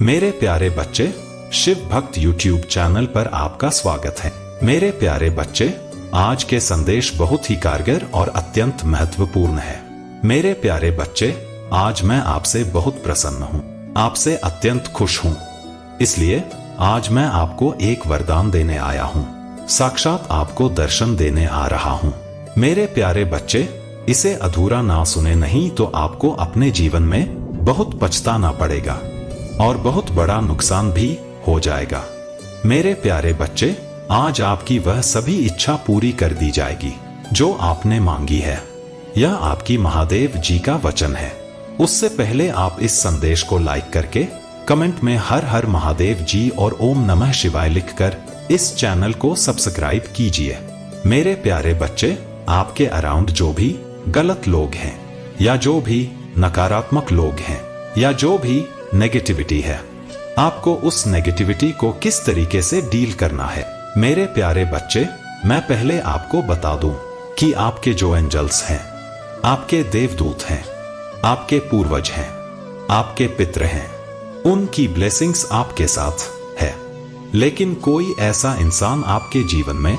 मेरे प्यारे बच्चे, शिव भक्त यूट्यूब चैनल पर आपका स्वागत है। मेरे प्यारे बच्चे, आज के संदेश बहुत ही कारगर और अत्यंत महत्वपूर्ण है। मेरे प्यारे बच्चे, आज मैं आपसे बहुत प्रसन्न हूँ, आपसे अत्यंत खुश हूँ। इसलिए आज मैं आपको एक वरदान देने आया हूँ, साक्षात आपको दर्शन देने आ रहा हूँ। मेरे प्यारे बच्चे, इसे अधूरा ना सुने, नहीं तो आपको अपने जीवन में बहुत पछताना पड़ेगा और बहुत बड़ा नुकसान भी हो जाएगा। मेरे प्यारे बच्चे, आज आपकी वह सभी इच्छा पूरी कर दी जाएगी जो आपने मांगी है। यह आपकी महादेव जी का वचन है। उससे पहले आप इस संदेश को लाइक करके कमेंट में हर हर महादेव जी और ओम नमः शिवाय लिखकर इस चैनल को सब्सक्राइब कीजिए। मेरे प्यारे बच्चे, आपके अराउंड जो भी गलत लोग हैं या जो भी नकारात्मक लोग हैं या जो भी नेगेटिविटी है, आपको उस नेगेटिविटी को किस तरीके से डील करना है। मेरे प्यारे बच्चे, मैं पहले आपको बता दूं कि आपके जो एंजल्स हैं, आपके देवदूत हैं, आपके पूर्वज हैं, आपके पितर हैं, उनकी ब्लेसिंग्स आपके साथ है। लेकिन कोई ऐसा इंसान आपके जीवन में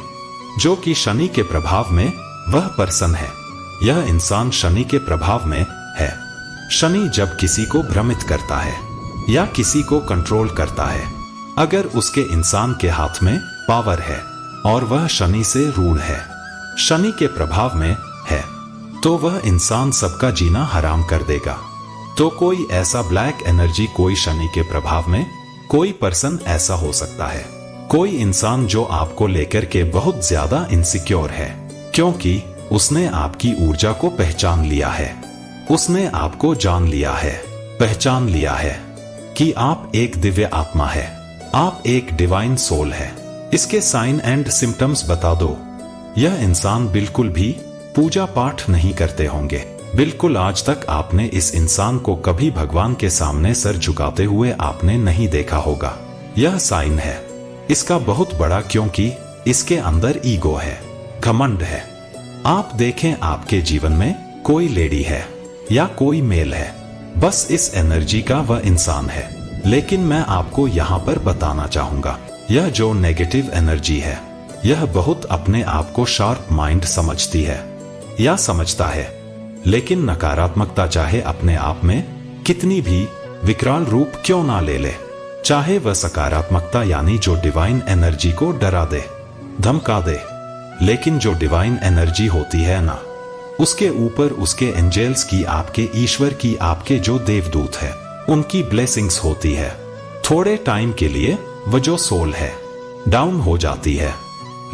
जो कि शनि के प्रभाव में वह पर्सन है, यह इंसान शनि के प्रभाव में है। शनि जब किसी को भ्रमित करता है या किसी को कंट्रोल करता है, अगर उसके इंसान के हाथ में पावर है और वह शनि से रूढ़ है, शनि के प्रभाव में है, तो वह इंसान सबका जीना हराम कर देगा। तो कोई ऐसा ब्लैक एनर्जी, कोई शनि के प्रभाव में कोई पर्सन ऐसा हो सकता है, कोई इंसान जो आपको लेकर के बहुत ज्यादा इनसिक्योर है, क्योंकि उसने आपकी ऊर्जा को पहचान लिया है, उसने आपको जान लिया है, पहचान लिया है कि आप एक दिव्य आत्मा है, आप एक डिवाइन सोल है। इसके साइन एंड सिम्टम्स बता दो। यह इंसान बिल्कुल भी पूजा पाठ नहीं करते होंगे, बिल्कुल आज तक आपने इस इंसान को कभी भगवान के सामने सर झुकाते हुए आपने नहीं देखा होगा। यह साइन है इसका बहुत बड़ा, क्योंकि इसके अंदर ईगो है, घमंड है। आप देखें, आपके जीवन में कोई लेडी है या कोई मेल है, बस इस एनर्जी का वह इंसान है। लेकिन मैं आपको यहाँ पर बताना चाहूंगा, यह जो नेगेटिव एनर्जी है, यह बहुत अपने आप को शार्प माइंड समझती है या समझता है। लेकिन नकारात्मकता चाहे अपने आप में कितनी भी विकराल रूप क्यों ना ले ले, चाहे वह सकारात्मकता यानी जो डिवाइन एनर्जी को डरा दे, धमका दे, लेकिन जो डिवाइन एनर्जी होती है ना, उसके ऊपर उसके एंजेल्स की, आपके ईश्वर की, आपके जो देवदूत है, उनकी ब्लेसिंग्स होती है। थोड़े टाइम के लिए वह जो सोल है डाउन हो जाती है,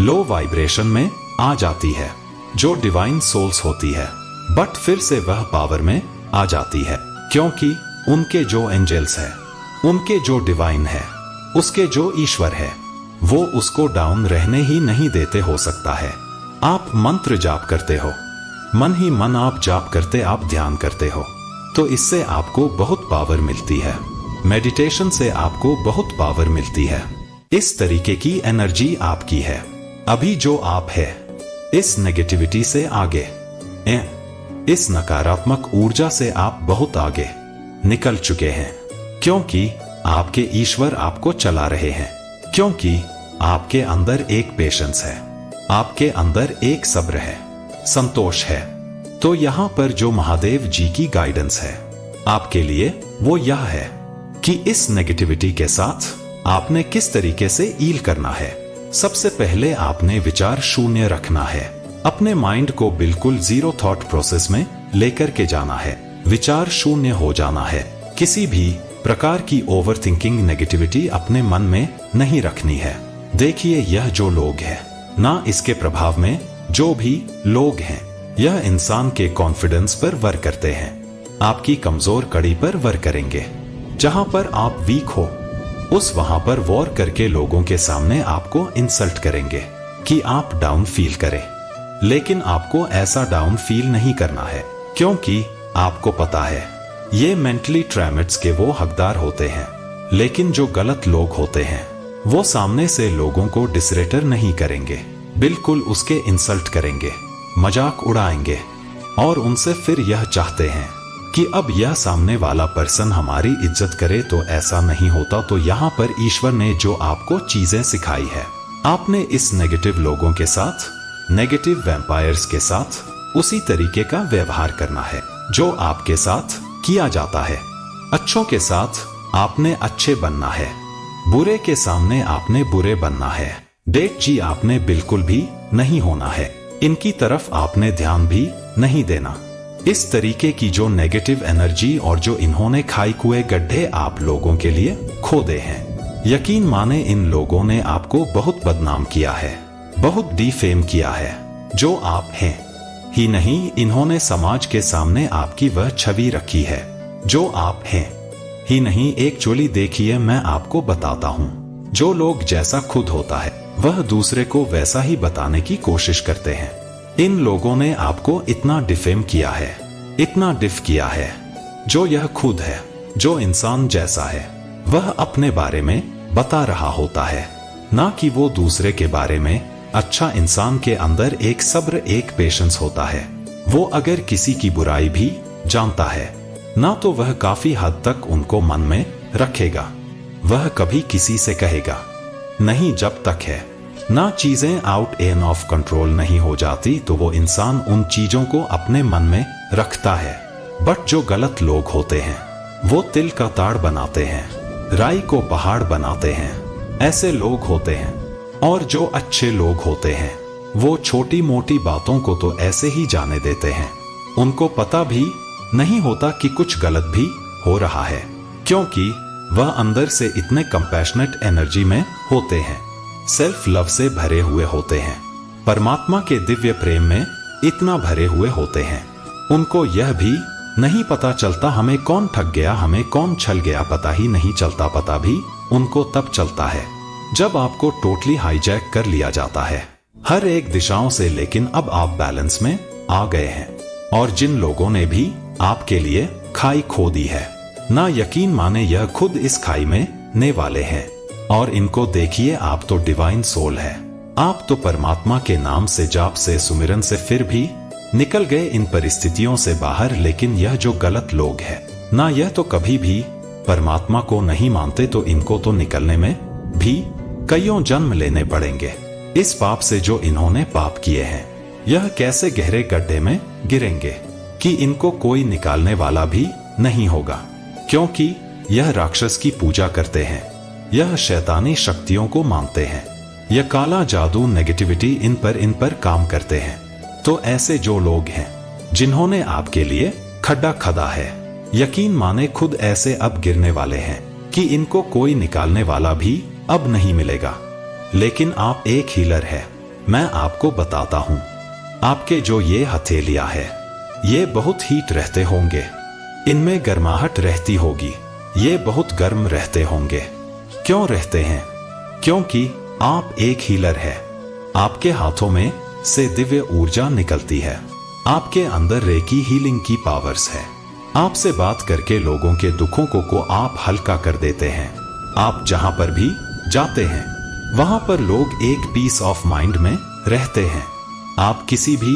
लो वाइब्रेशन में आ जाती है, जो डिवाइन सोल्स होती है, बट फिर से वह पावर में आ जाती है, क्योंकि उनके जो एंजेल्स है, उनके जो डिवाइन है, उसके जो ईश्वर है, वो उसको डाउन रहने ही नहीं देते। हो सकता है आप मंत्र जाप करते हो, मन ही मन आप जाप करते, आप ध्यान करते हो, तो इससे आपको बहुत पावर मिलती है। मेडिटेशन से आपको बहुत पावर मिलती है। इस तरीके की एनर्जी आपकी है। अभी जो आप है, इस नेगेटिविटी से आगे, इस नकारात्मक ऊर्जा से आप बहुत आगे निकल चुके हैं, क्योंकि आपके ईश्वर आपको चला रहे हैं, क्योंकि आपके अंदर एक पेशेंस है, आपके अंदर एक सब्र है, संतोष है। तो यहाँ पर जो महादेव जी की गाइडेंस है आपके लिए, वो यह है कि इस नेगेटिविटी के साथ आपने किस तरीके से ईल करना है। सबसे पहले आपने विचार शून्य रखना है, अपने माइंड को बिल्कुल जीरो थॉट प्रोसेस में लेकर के जाना है, विचार शून्य हो जाना है। किसी भी प्रकार की ओवर थिंकिंग, नेगेटिविटी अपने मन में नहीं रखनी है। देखिए, यह जो लोग हैं ना, इसके प्रभाव में जो भी लोग हैं, यह इंसान के कॉन्फिडेंस पर वर्क करते हैं, आपकी कमजोर कड़ी पर वर्क करेंगे। जहां पर आप वीक हो, उस वहां पर वॉर करके लोगों के सामने आपको इंसल्ट करेंगे कि आप डाउन फील करें। लेकिन आपको ऐसा डाउन फील नहीं करना है, क्योंकि आपको पता है ये मेंटली ट्रैमेट्स के वो हकदार होते हैं। लेकिन जो गलत लोग होते हैं, वो सामने से लोगों को डिसरेटर नहीं करेंगे, बिल्कुल उसके इंसल्ट करेंगे, मजाक उड़ाएंगे और उनसे फिर यह चाहते हैं कि अब यह सामने वाला पर्सन हमारी इज्जत करे, तो ऐसा नहीं होता। तो यहाँ पर ईश्वर ने जो आपको चीजें सिखाई है, आपने इस नेगेटिव लोगों के साथ, नेगेटिव वैम्पायर्स के साथ उसी तरीके का व्यवहार करना है जो आपके साथ किया जाता है। अच्छों के साथ आपने अच्छे बनना है, बुरे के सामने आपने बुरे बनना है। डेट जी आपने बिल्कुल भी नहीं होना है, इनकी तरफ आपने ध्यान भी नहीं देना। इस तरीके की जो नेगेटिव एनर्जी और जो इन्होंने खाई कुए गड्ढे आप लोगों के लिए खोदे हैं, यकीन माने इन लोगों ने आपको बहुत बदनाम किया है, बहुत डिफेम किया है। जो आप हैं ही नहीं, इन्होंने समाज के सामने आपकी वह छवि रखी है जो आप हैं ही नहीं। एक्चुअली देखिए, मैं आपको बताता हूँ, जो लोग जैसा खुद होता है वह दूसरे को वैसा ही बताने की कोशिश करते हैं। इन लोगों ने आपको इतना डिफेम किया है, इतना डिफ किया है। जो यह खुद है, जो इंसान जैसा है, वह अपने बारे में बता रहा होता है, ना कि वो दूसरे के बारे में। अच्छा इंसान के अंदर एक सब्र, एक पेशेंस होता है। वो अगर किसी की बुराई भी जानता है ना, तो वह काफी हद तक उनको मन में रखेगा। वह कभी किसी से कहेगा नहीं जब तक है ना चीजें आउट एंड ऑफ कंट्रोल नहीं हो जाती, तो वो इंसान उन चीजों को अपने मन में रखता है। बट जो गलत लोग होते हैं वो तिल का ताड़ बनाते हैं, राई को पहाड़ बनाते हैं, ऐसे लोग होते हैं। और जो अच्छे लोग होते हैं वो छोटी मोटी बातों को तो ऐसे ही जाने देते हैं, उनको पता भी नहीं होता कि कुछ गलत भी हो रहा है, क्योंकि वह अंदर से इतने कंपैशनेट एनर्जी में होते हैं, सेल्फ लव से भरे हुए होते हैं, परमात्मा के दिव्य प्रेम में इतना भरे हुए होते हैं। उनको यह भी नहीं पता चलता हमें कौन ठग गया, हमें कौन छल गया, पता ही नहीं चलता। पता भी उनको तब चलता है जब आपको टोटली हाईजैक कर लिया जाता है हर एक दिशाओं से। लेकिन अब आप बैलेंस में आ गए हैं, और जिन लोगों ने भी आपके लिए खाई खोदी है ना, यकीन माने यह खुद इस खाई में ने वाले हैं। और इनको देखिए, आप तो डिवाइन सोल है, आप तो परमात्मा के नाम से, जाप से, सुमिरन से फिर भी निकल गए इन परिस्थितियों से बाहर। लेकिन यह जो गलत लोग हैं ना, यह तो कभी भी परमात्मा को नहीं मानते, तो इनको तो निकलने में भी कईयों जन्म लेने पड़ेंगे इस पाप से जो इन्होंने पाप किए हैं। यह कैसे गहरे गड्ढे में गिरेंगे कि इनको कोई निकालने वाला भी नहीं होगा, क्योंकि यह राक्षस की पूजा करते हैं, यह शैतानी शक्तियों को मानते हैं, यह काला जादू नेगेटिविटी इन पर काम करते हैं। तो ऐसे जो लोग हैं जिन्होंने आपके लिए खड्डा खदा है, यकीन माने खुद ऐसे अब गिरने वाले हैं कि इनको कोई निकालने वाला भी अब नहीं मिलेगा। लेकिन आप एक हीलर है, मैं आपको बताता हूं, आपके जो ये हथेलियां है ये बहुत हीट रहते होंगे, इनमें गर्माहट रहती होगी, ये बहुत गर्म रहते होंगे। क्यों रहते हैं? क्योंकि आप एक हीलर है, आपके हाथों में से दिव्य ऊर्जा निकलती है, आपके अंदर रेकी हीलिंग की पावर्स है। आपसे बात करके लोगों के दुखों को आप हल्का कर देते हैं। आप जहां पर भी जाते हैं वहां पर लोग एक पीस ऑफ माइंड में रहते हैं। आप किसी भी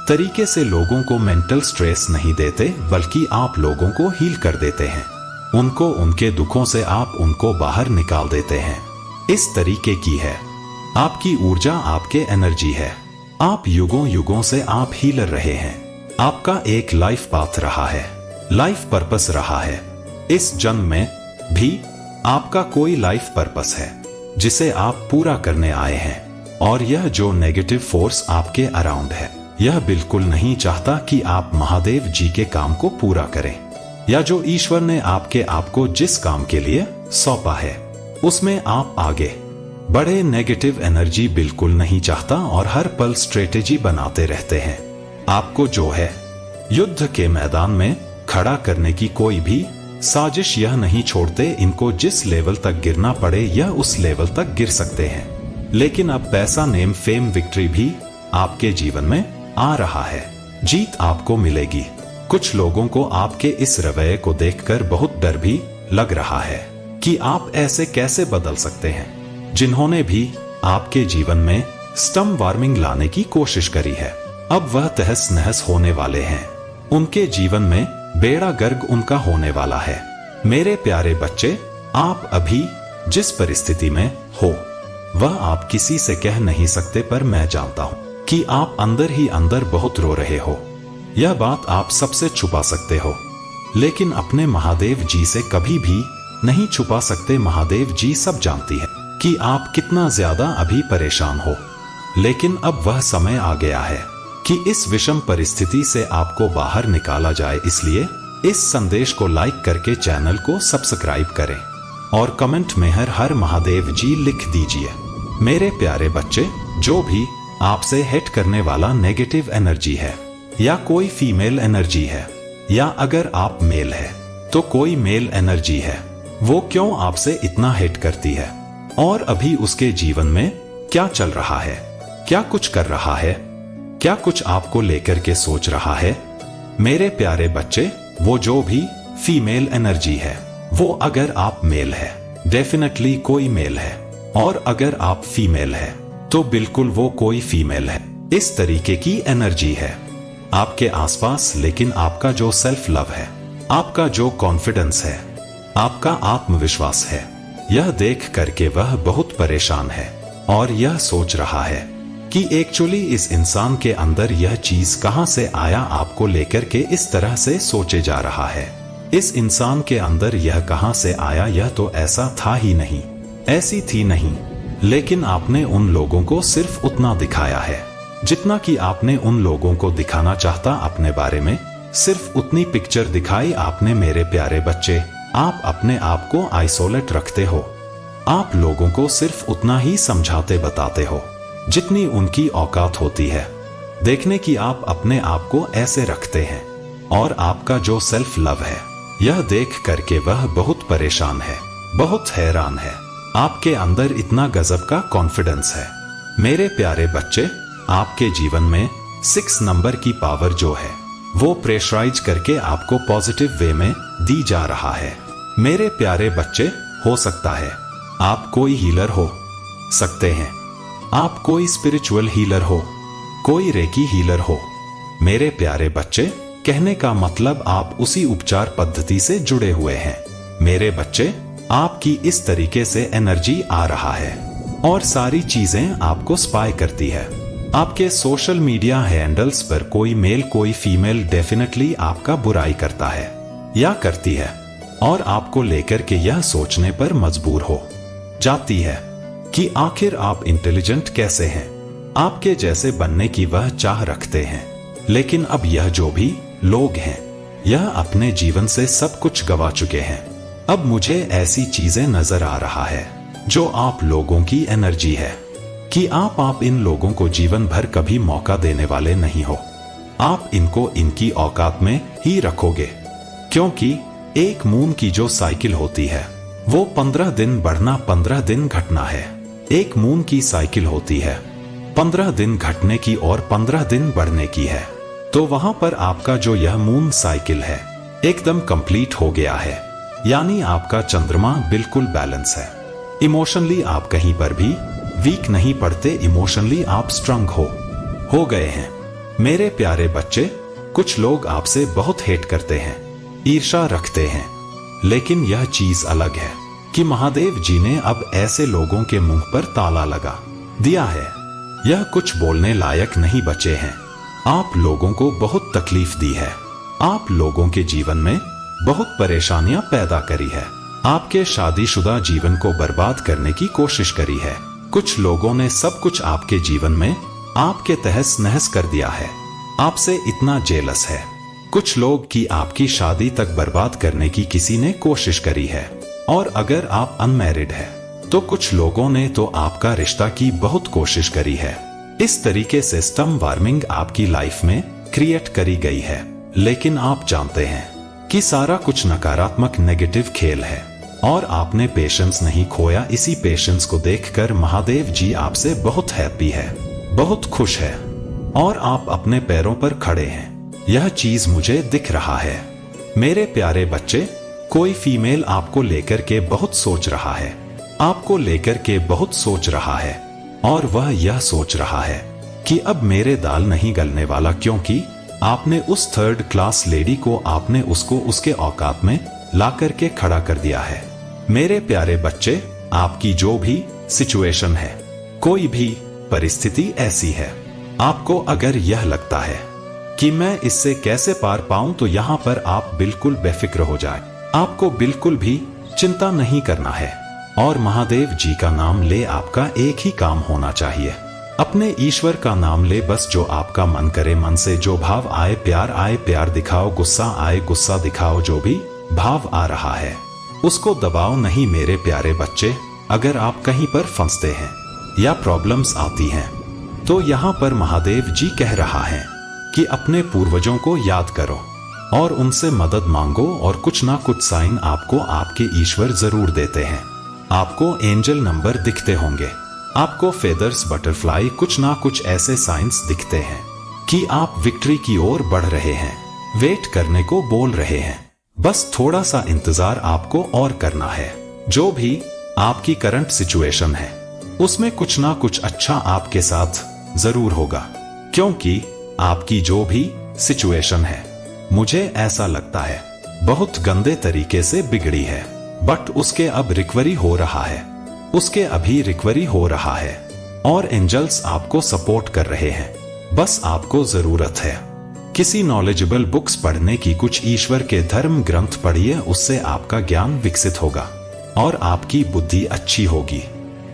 तरीके से लोगों को मेंटल स्ट्रेस नहीं देते, बल्कि आप लोगों को हील कर देते हैं। उनको उनके दुखों से आप उनको बाहर निकाल देते हैं। इस तरीके की है आपकी ऊर्जा, आपके एनर्जी है। आप युगों युगों से आप हीलर रहे हैं। आपका एक लाइफ पाथ रहा है, लाइफ पर्पस रहा है। इस जन्म में भी आपका कोई लाइफ पर्पस है जिसे आप पूरा करने आए हैं। और यह जो नेगेटिव फोर्स आपके अराउंड है, यह बिल्कुल नहीं चाहता कि आप महादेव जी के काम को पूरा करें, या जो ईश्वर ने आपको जिस काम के लिए सौंपा है उसमें आप आगे बढ़े। नेगेटिव एनर्जी बिल्कुल नहीं चाहता और हर पल स्ट्रेटेजी बनाते रहते हैं। आपको जो है युद्ध के मैदान में खड़ा करने की कोई भी साजिश यह नहीं छोड़ते। इनको जिस लेवल तक गिरना पड़े यह उस लेवल तक गिर सकते हैं। लेकिन अब पैसा, नेम, फेम, विक्ट्री भी आपके जीवन में आ रहा है। जीत आपको मिलेगी। कुछ लोगों को आपके इस रवैये को देखकर बहुत डर भी लग रहा है कि आप ऐसे कैसे बदल सकते हैं। जिन्होंने भी आपके जीवन में स्टम वार्मिंग लाने की कोशिश करी है, अब वह तहस नहस होने वाले हैं। उनके जीवन में बेड़ा गर्क उनका होने वाला है। मेरे प्यारे बच्चे, आप अभी जिस परिस्थिति में हो वह आप किसी से कह नहीं सकते, पर मैं जानता हूं कि आप अंदर ही अंदर बहुत रो रहे हो। यह बात आप सबसे छुपा सकते हो, लेकिन अपने महादेव जी से कभी भी नहीं छुपा सकते। महादेव जी सब जानती है कि आप कितना ज्यादा अभी परेशान हो, लेकिन अब वह समय आ गया है कि इस विषम परिस्थिति से आपको बाहर निकाला जाए। इसलिए इस संदेश को लाइक करके चैनल को सब्सक्राइब करें और कमेंट में हर हर महादेव जी लिख दीजिए। मेरे प्यारे बच्चे, जो भी आपसे हिट करने वाला नेगेटिव एनर्जी है या कोई फीमेल एनर्जी है, या अगर आप मेल है तो कोई मेल एनर्जी है, वो क्यों आपसे इतना हिट करती है और अभी उसके जीवन में क्या चल रहा है, क्या कुछ कर रहा है, क्या कुछ आपको लेकर के सोच रहा है। मेरे प्यारे बच्चे, वो जो भी फीमेल एनर्जी है, वो अगर आप मेल है डेफिनेटली कोई मेल है, और अगर आप फीमेल है तो बिल्कुल वो कोई फीमेल है। इस तरीके की एनर्जी है आपके आसपास। लेकिन आपका जो सेल्फ लव है, आपका जो कॉन्फिडेंस है, आपका आत्मविश्वास है, यह देख करके वह बहुत परेशान है और यह सोच रहा है कि एक्चुअली इस इंसान के अंदर यह चीज कहां से आया, आपको लेकर के इस तरह से सोचे जा रहा है। इस इंसान के अंदर यह कहां से आया, यह तो ऐसा था ही नहीं, ऐसी थी नहीं। लेकिन आपने उन लोगों को सिर्फ उतना दिखाया है जितना कि आपने उन लोगों को दिखाना चाहता अपने बारे में, सिर्फ उतनी पिक्चर दिखाई आपने। मेरे प्यारे बच्चे, आप अपने आप को आइसोलेट रखते हो, आप लोगों को सिर्फ उतना ही समझाते बताते हो जितनी उनकी औकात होती है। देखने की आप अपने आप को ऐसे रखते हैं, और आपका जो सेल्फ लव है, यह देख करके वह बहुत परेशान है, बहुत हैरान है। आपके अंदर इतना गजब का कॉन्फिडेंस है। मेरे प्यारे बच्चे, आपके जीवन में 6 नंबर की पावर जो है, वो प्रेशराइज करके आपको पॉजिटिव वे में दी जा रहा है। मेरे प्यारे बच्चे, हो सकता है आप कोई हीलर हो सकते हैं, आप कोई स्पिरिचुअल हीलर हो, कोई रेकी हीलर हो। मेरे प्यारे बच्चे, कहने का मतलब आप उसी उपचार पद्धति से जुड़े हुए हैं। मेरे बच्चे, आपकी इस तरीके से एनर्जी आ रहा है और सारी चीजें आपको स्पाई करती है। आपके सोशल मीडिया हैंडल्स पर कोई मेल कोई फीमेल डेफिनेटली आपका बुराई करता है या करती है, और आपको लेकर के यह सोचने पर मजबूर हो जाती है कि आखिर आप इंटेलिजेंट कैसे हैं, आपके जैसे बनने की वह चाह रखते हैं। लेकिन अब यह जो भी लोग हैं, यह अपने जीवन से सब कुछ गवा चुके हैं। अब मुझे ऐसी चीजें नजर आ रहा है जो आप लोगों की एनर्जी है कि आप इन लोगों को जीवन भर कभी मौका देने वाले नहीं हो। आप इनको इनकी औकात में ही रखोगे, क्योंकि एक मून की जो साइकिल होती है वो 15 दिन बढ़ना 15 दिन घटना है। एक मून की साइकिल होती है 15 दिन घटने की और 15 दिन बढ़ने की है। तो वहां पर आपका जो यह मून साइकिल है एकदम कंप्लीट हो गया है, यानी आपका चंद्रमा बिल्कुल बैलेंस है। इमोशनली आप कहीं पर भी वीक नहीं पड़ते, इमोशनली आप स्ट्रांग हो गए हैं। मेरे प्यारे बच्चे, कुछ लोग आपसे बहुत हेट करते हैं, ईर्ष्या रखते हैं, लेकिन यह चीज अलग है कि महादेव जी ने अब ऐसे लोगों के मुंह पर ताला लगा दिया है। यह कुछ बोलने लायक नहीं बचे हैं। आप लोगों को बहुत तकलीफ दी है, आप लोगों के जीवन में बहुत परेशानियां पैदा करी है, आपके शादीशुदा जीवन को बर्बाद करने की कोशिश करी है। कुछ लोगों ने सब कुछ आपके जीवन में आपके तहस नहस कर दिया है, आपसे इतना जेलस है। कुछ लोग की आपकी शादी तक बर्बाद करने की किसी ने कोशिश करी है, और अगर आप अनमैरिड है तो कुछ लोगों ने तो आपका रिश्ता की बहुत कोशिश करी है। इस तरीके से सिस्टम वार्मिंग आपकी लाइफ में क्रिएट करी गई है। लेकिन आप जानते हैं कि सारा कुछ नकारात्मक नेगेटिव खेल है, और आपने पेशेंस नहीं खोया। इसी पेशेंस को देखकर महादेव जी आपसे बहुत हैप्पी है, बहुत खुश है, और आप अपने पैरों पर खड़े हैं। यह चीज मुझे दिख रहा है। मेरे प्यारे बच्चे, कोई फीमेल आपको लेकर के बहुत सोच रहा है, आपको लेकर के बहुत सोच रहा है, और वह यह सोच रहा है कि अब मेरे दाल नहीं गलने वाला, क्योंकि आपने उस थर्ड क्लास लेडी को आपने उसको उसके औकात में ला करके खड़ा कर दिया है। मेरे प्यारे बच्चे, आपकी जो भी सिचुएशन है, कोई भी परिस्थिति ऐसी है, आपको अगर यह लगता है कि मैं इससे कैसे पार पाऊं, तो यहाँ पर आप बिल्कुल बेफिक्र हो जाए। आपको बिल्कुल भी चिंता नहीं करना है और महादेव जी का नाम ले आपका एक ही काम होना चाहिए, अपने ईश्वर का नाम ले बस। जो आपका मन करे, मन से जो भाव आए प्यार दिखाओ, गुस्सा आए गुस्सा दिखाओ, जो भी भाव आ रहा है उसको दबाओ नहीं। मेरे प्यारे बच्चे, अगर आप कहीं पर फंसते हैं या प्रॉब्लम्स आती हैं, तो यहाँ पर महादेव जी कह रहा है कि अपने पूर्वजों को याद करो और उनसे मदद मांगो, और कुछ ना कुछ साइन आपको आपके ईश्वर जरूर देते हैं। आपको एंजल नंबर दिखते होंगे, आपको फेदर्स, बटरफ्लाई, कुछ ना कुछ ऐसे साइंस दिखते हैं कि आप विक्ट्री की ओर बढ़ रहे हैं, वेट करने को बोल रहे हैं। बस थोड़ा सा इंतजार आपको और करना है। जो भी आपकी करंट सिचुएशन है उसमें कुछ ना कुछ अच्छा आपके साथ जरूर होगा, क्योंकि आपकी जो भी सिचुएशन है, मुझे ऐसा लगता है बहुत गंदे तरीके से बिगड़ी है, बट उसके अब रिकवरी हो रहा है, उसके अभी रिकवरी हो रहा है और एंजल्स आपको सपोर्ट कर रहे हैं। बस आपको जरूरत है किसी नॉलेजेबल बुक्स पढ़ने की, कुछ ईश्वर के धर्म ग्रंथ पढ़िए, उससे आपका ज्ञान विकसित होगा और आपकी बुद्धि अच्छी होगी।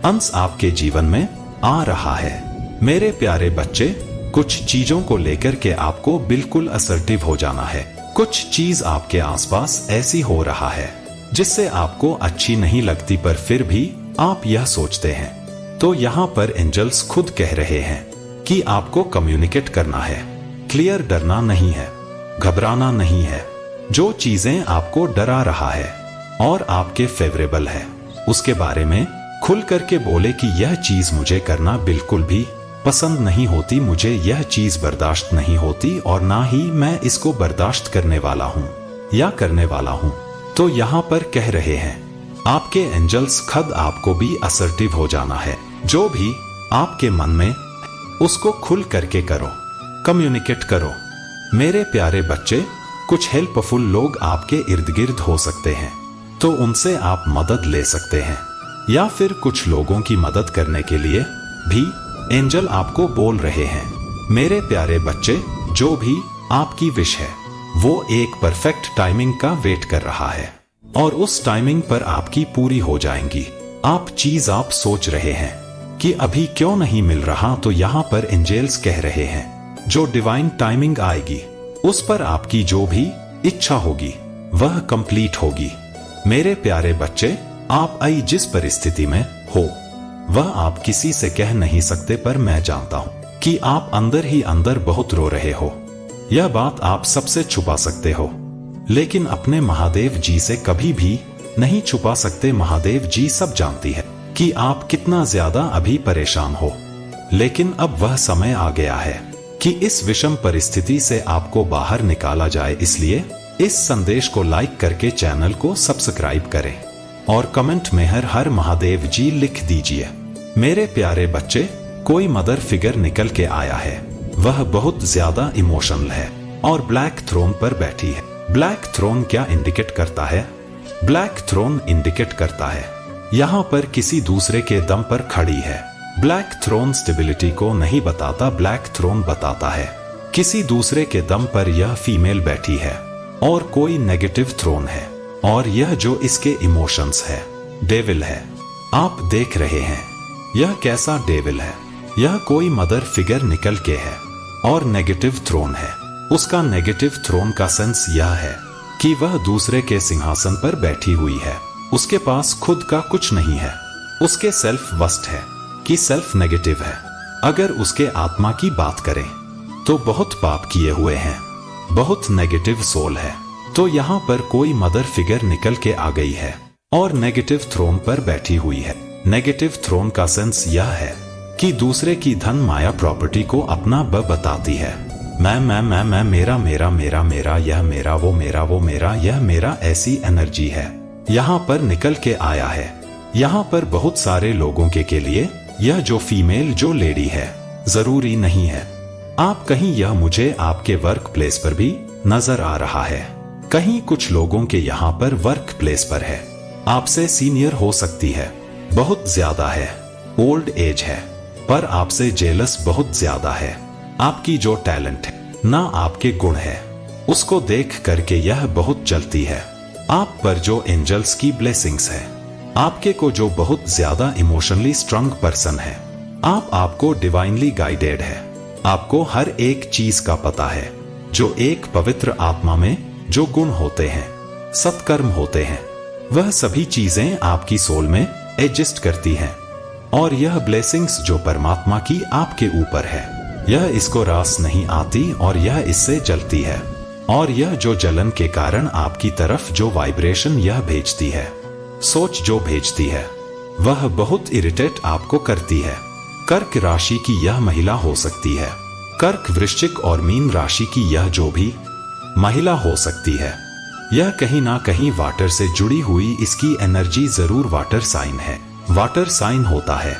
अंश आपके जीवन में आ रहा है। मेरे प्यारे बच्चे, कुछ चीजों को लेकर के आपको बिल्कुल असर्टिव हो जाना है। कुछ चीज आपके आसपास ऐसी हो रहा है जिससे आपको अच्छी नहीं लगती, पर फिर भी आप यह सोचते हैं। तो यहाँ पर एंजल्स खुद कह रहे हैं कि आपको कम्युनिकेट करना है, क्लियर, डरना नहीं है, घबराना नहीं है। जो चीजें आपको डरा रहा है और आपके फेवरेबल है, उसके बारे में खुल करके बोले कि यह चीज मुझे करना बिल्कुल भी पसंद नहीं होती, मुझे यह चीज बर्दाश्त नहीं होती और ना ही मैं इसको बर्दाश्त करने वाला हूँ या करने वाला हूँ। तो यहाँ पर कह रहे हैं आपके एंजल्स खुद आपको भी असर्टिव हो जाना है। जो भी आपके मन में उसको खुल करके करो, कम्युनिकेट करो। मेरे प्यारे बच्चे, कुछ हेल्पफुल लोग आपके इर्द गिर्द हो सकते हैं, तो उनसे आप मदद ले सकते हैं, या फिर कुछ लोगों की मदद करने के लिए भी एंजल आपको बोल रहे हैं। मेरे प्यारे बच्चे, जो भी आपकी विश है वो एक परफेक्ट टाइमिंग का वेट कर रहा है और उस टाइमिंग पर आपकी पूरी हो जाएंगी। आप सोच रहे हैं कि अभी क्यों नहीं मिल रहा, तो यहाँ पर एंजल्स कह रहे हैं जो डिवाइन टाइमिंग आएगी उस पर आपकी जो भी इच्छा होगी वह कंप्लीट होगी। मेरे प्यारे बच्चे, आप आई जिस परिस्थिति में हो वह आप किसी से कह नहीं सकते, पर मैं जानता हूं कि आप अंदर ही अंदर बहुत रो रहे हो। यह बात आप सबसे छुपा सकते हो, लेकिन अपने महादेव जी से कभी भी नहीं छुपा सकते। महादेव जी सब जानती है कि आप कितना ज्यादा अभी परेशान हो, लेकिन अब वह समय आ गया है कि इस विषम परिस्थिति से आपको बाहर निकाला जाए। इसलिए इस संदेश को लाइक करके चैनल को सब्सक्राइब करें और कमेंट में हर हर महादेव जी लिख दीजिए। मेरे प्यारे बच्चे, कोई मदर फिगर निकल के आया है, वह बहुत ज्यादा इमोशनल है और ब्लैक थ्रोन पर बैठी है। ब्लैक थ्रोन क्या इंडिकेट करता है? ब्लैक थ्रोन इंडिकेट करता है यहाँ पर किसी दूसरे के दम पर खड़ी है। ब्लैक थ्रोन स्टेबिलिटी को नहीं बताता, ब्लैक थ्रोन बताता है किसी दूसरे के दम पर यह फीमेल बैठी है और कोई नेगेटिव थ्रोन है, और यह जो इसके इमोशंस है डेविल है। आप देख रहे हैं यह कैसा डेविल है। यह कोई मदर फिगर निकल के है और नेगेटिव थ्रोन है। उसका नेगेटिव थ्रोन का सेंस यह है कि वह दूसरे के सिंहासन पर बैठी हुई है, उसके पास खुद का कुछ नहीं है, उसके सेल्फ वस्ट है कि सेल्फ नेगेटिव है। अगर उसके आत्मा की बात करें तो बहुत पाप किए हुए हैं, बहुत नेगेटिव सोल है। तो यहाँ पर कोई मदर फिगर निकल के आ गई है और नेगेटिव थ्रोन पर बैठी हुई है। नेगेटिव थ्रोन का सेंस यह है कि दूसरे की धन माया प्रॉपर्टी को अपना बताती है। मैं मेरा मेरा मेरा मेरा, यह मेरा वो मेरा वो मेरा, यह मेरा, ऐसी एनर्जी है यहाँ पर निकल के आया है। यहाँ पर बहुत सारे लोगों के लिए यह जो फीमेल जो लेडी है जरूरी नहीं है आप कहीं यह मुझे आपके वर्क प्लेस पर भी नजर आ रहा है। कहीं कुछ लोगों के यहाँ पर वर्क प्लेस पर है, आपसे सीनियर हो सकती है, बहुत ज्यादा है, ओल्ड एज है, पर आपसे जेलस बहुत ज्यादा है। आपकी जो टैलेंट है ना आपके गुण है, उसको देख करके यह बहुत जलती है। आप पर जो एंजल्स की ब्लेसिंग्स है, आपके को जो बहुत ज्यादा इमोशनली स्ट्रांग पर्सन है, आपको डिवाइनली गाइडेड है। आपको हर एक चीज का पता है, जो एक पवित्र आत्मा में जो गुण होते हैं, सत्कर्म होते हैं, वह सभी चीजें आपकी सोल में एडजस्ट करती हैं। और यह ब्लेसिंग्स जो परमात्मा की आपके ऊपर है, यह इसको रास नहीं आती और यह इससे जलती है। और यह जो जलन के कारण आपकी तरफ जो वाइब्रेशन यह भेजती है, सोच जो भेजती है, वह बहुत इरिटेट आपको करती है। कर्क राशि की यह महिला हो सकती है, कर्क, वृश्चिक और मीन राशि की यह जो भी महिला हो सकती है, यह कहीं ना कहीं वाटर से जुड़ी हुई, इसकी एनर्जी जरूर वाटर साइन है, वाटर साइन होता है।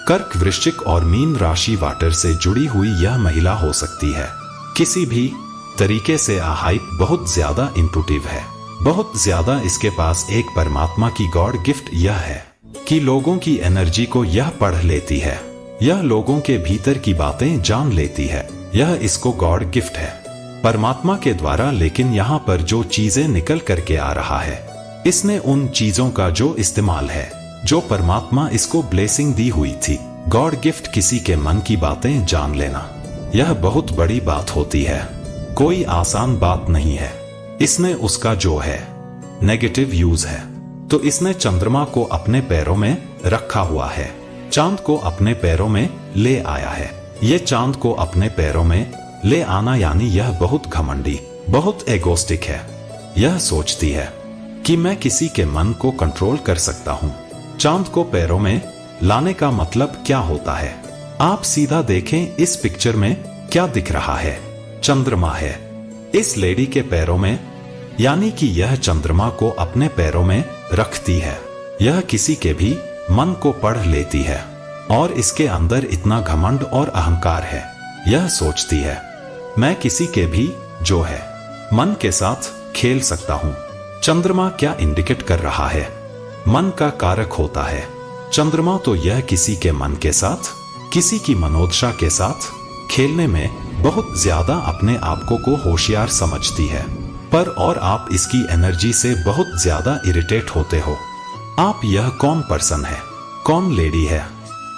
कर्क, वृश्चिक और मीन राशि वाटर से जुड़ी हुई यह महिला हो सकती है। किसी भी तरीके से हाइप बहुत ज्यादा इंटुटिव है, बहुत ज्यादा इसके पास एक परमात्मा की गॉड गिफ्ट यह है कि लोगों की एनर्जी को यह पढ़ लेती है, यह लोगों के भीतर की बातें जान लेती है। यह इसको गॉड गिफ्ट है परमात्मा के द्वारा। लेकिन यहाँ पर जो चीजें निकल करके आ रहा है, इसने उन चीजों का जो इस्तेमाल है, जो परमात्मा इसको ब्लेसिंग दी हुई थी, गॉड गिफ्ट, किसी के मन की बातें जान लेना, यह बहुत बड़ी बात होती है, कोई आसान बात नहीं है। इसने उसका जो है नेगेटिव यूज है, तो इसने चंद्रमा को अपने पैरों में रखा हुआ है, चांद को अपने पैरों में ले आया है। ये चांद को अपने पैरों में ले आना यानी यह बहुत घमंडी, बहुत एगोस्टिक है। यह सोचती है कि मैं किसी के मन को कंट्रोल कर सकता हूँ। चांद को पैरों में लाने का मतलब क्या होता है? आप सीधा देखें इस पिक्चर में क्या दिख रहा है, चंद्रमा है इस लेडी के पैरों में, यानी कि यह चंद्रमा को अपने पैरों में रखती है। यह किसी के भी मन को पढ़ लेती है और इसके अंदर इतना घमंड और अहंकार है। यह सोचती है मैं किसी के भी जो है मन के साथ खेल सकता हूँ। चंद्रमा क्या इंडिकेट कर रहा है? मन का कारक होता है चंद्रमा, तो यह किसी के मन के साथ, किसी की मनोदशा के साथ खेलने में बहुत ज्यादा अपने आप को होशियार समझती है। पर और आप इसकी एनर्जी से बहुत ज्यादा इरिटेट होते हो। आप यह कौन पर्सन है, कौन लेडी है,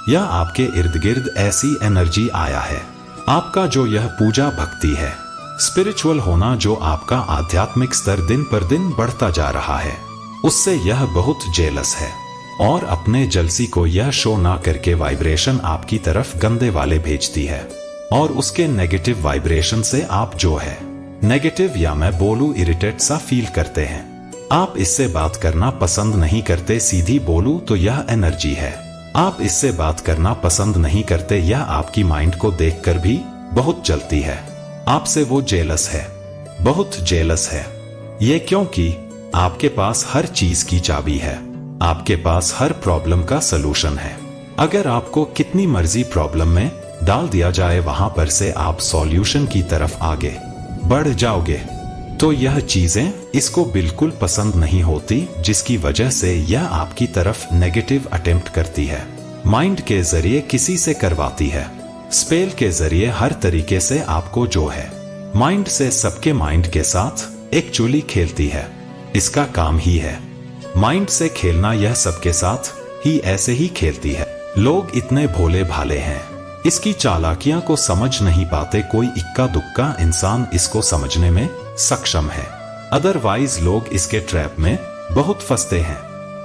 यह आपके इर्द गिर्द ऐसी एनर्जी आया है। आपका जो यह पूजा भक्ति है, स्पिरिचुअल होना, जो आपका आध्यात्मिक स्तर दिन पर दिन बढ़ता जा रहा है, उससे यह बहुत जेलस है और अपने जलसी को यह शो ना करके वाइब्रेशन आपकी तरफ गंदे वाले भेजती है। और उसके नेगेटिव वाइब्रेशन से आप जो है नेगेटिव, या मैं बोलूं इरिटेट सा फील करते हैं। आप इससे बात करना पसंद नहीं करते, सीधी बोलूं तो यह एनर्जी है। आप इससे बात करना पसंद नहीं करते, यह आपकी माइंड को देखकर भी बहुत जलती है। आपसे वो जेलस है, बहुत जेलस है। ये क्योंकि आपके पास हर चीज की चाबी है, आपके पास हर प्रॉब्लम का सलूशन है। अगर आपको कितनी मर्जी प्रॉब्लम में डाल दिया जाए, वहां पर से आप सॉल्यूशन की तरफ आगे बढ़ जाओगे। तो यह चीजें इसको बिल्कुल पसंद नहीं होती, जिसकी वजह से यह आपकी तरफ नेगेटिव अटेम्प्ट करती है। माइंड के जरिए किसी से करवाती है, स्पेल के जरिए हर तरीके से आपको जो है माइंड से, सबके माइंड के साथ एक्चुअली खेलती है। इसका काम ही है माइंड से खेलना, यह सबके साथ ही ऐसे ही खेलती है। लोग इतने भोले भाले हैं, इसकी चालाकियां को समझ नहीं पाते। कोई इक्का दुक्का इंसान इसको समझने में सक्षम है, अदरवाइज लोग इसके ट्रैप में बहुत फंसते हैं।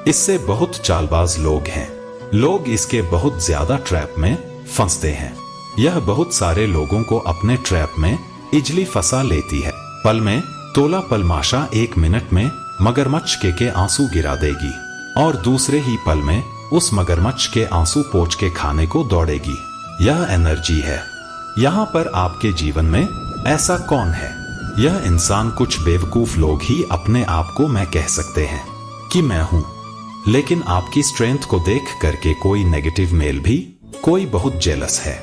इससे बहुत चालबाज लोग हैं, लोग इसके बहुत ज्यादा ट्रैप में फंसते हैं। यह बहुत सारे लोगों को अपने ट्रैप में इजली फंसा लेती है। पल में तोला पलमाशा, 1 मिनट में मगरमच्छ के आंसू गिरा देगी और दूसरे ही पल में उस मगरमच्छ के आंसू पोंछ के खाने को दौड़ेगी। यह एनर्जी है। यहाँ पर आपके जीवन में ऐसा कौन है? यह इंसान, कुछ बेवकूफ लोग ही अपने आप को मैं कह सकते हैं कि मैं हूं, लेकिन आपकी स्ट्रेंथ को देख करके कोई नेगेटिव मेल भी, कोई बहुत जेलस है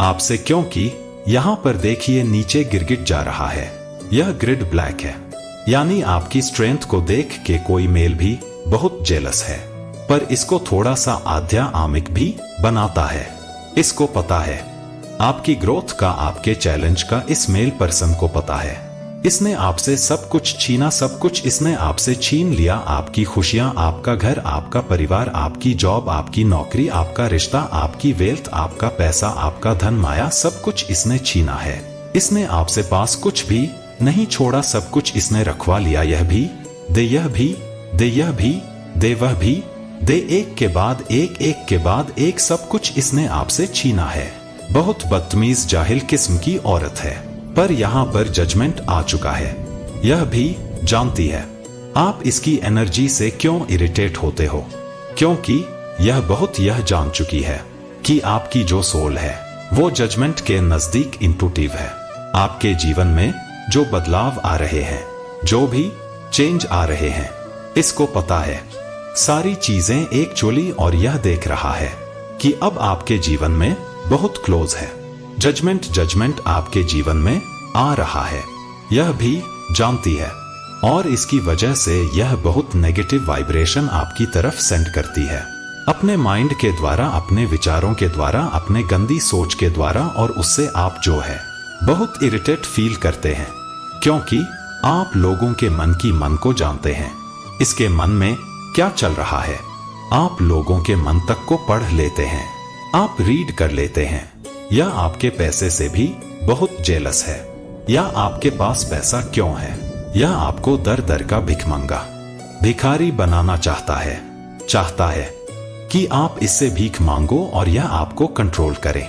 आपसे, क्योंकि यहाँ पर देखिए नीचे गिरगिट जा रहा है। यह ग्रिड ब्लैक है, यानी आपकी स्ट्रेंथ को देख के कोई मेल भी बहुत जेलस है, पर इसको थोड़ा सा आध्यात्मिक भी बनाता है। इसको पता है आपकी ग्रोथ का, आपके चैलेंज का इस मेल पर्सन को पता है। इसने आपसे सब कुछ छीना, सब कुछ इसने आपसे छीन लिया। आपकी खुशियां, आपका घर, आपका परिवार, आपकी जॉब, आपकी नौकरी, आपका रिश्ता, आपकी वेल्थ, आपका पैसा, आपका धन माया, सब कुछ इसने छीना है। इसने आपसे पास कुछ भी नहीं छोड़ा, सब कुछ इसने रखवा लिया। यह भी दे, यह भी दे, यह भी दे, वह भी दे, एक के बाद एक, एक के बाद एक, सब कुछ इसने आपसे छीना है। बहुत बदतमीज जाहिल किस्म की औरत है, पर यहाँ पर जजमेंट आ चुका है। यह भी जानती है आप इसकी एनर्जी से क्यों इरिटेट होते हो, क्योंकि यह जान चुकी है कि आपकी जो सोल है वो जजमेंट के नजदीक इंट्यूटिव है। आपके जीवन में जो बदलाव आ रहे हैं, जो भी चेंज आ रहे हैं, इसको पता है सारी चीजें एक्चुअली, और यह देख रहा है कि अब आपके जीवन में बहुत क्लोज है। जजमेंट आपके जीवन में आ रहा है, यह भी जानती है, और इसकी वजह से यह बहुत नेगेटिव वाइब्रेशन आपकी तरफ सेंड करती है, अपने माइंड के द्वारा, अपने विचारों के द्वारा, अपने गंदी सोच के द्वारा, और उससे आप जो है बहुत इरिटेट फील करते हैं, क्योंकि आप लोगों के मन की मन को जानते हैं। इसके मन में क्या चल रहा है आप लोगों के मन तक को पढ़ लेते हैं, आप रीड कर लेते हैं। या आपके पैसे से भी बहुत जेलस है, या आपके पास पैसा क्यों है, या आपको दर दर का भिखमंगा, भिखारी बनाना चाहता है कि आप इससे भीख मांगो और यह आपको कंट्रोल करे।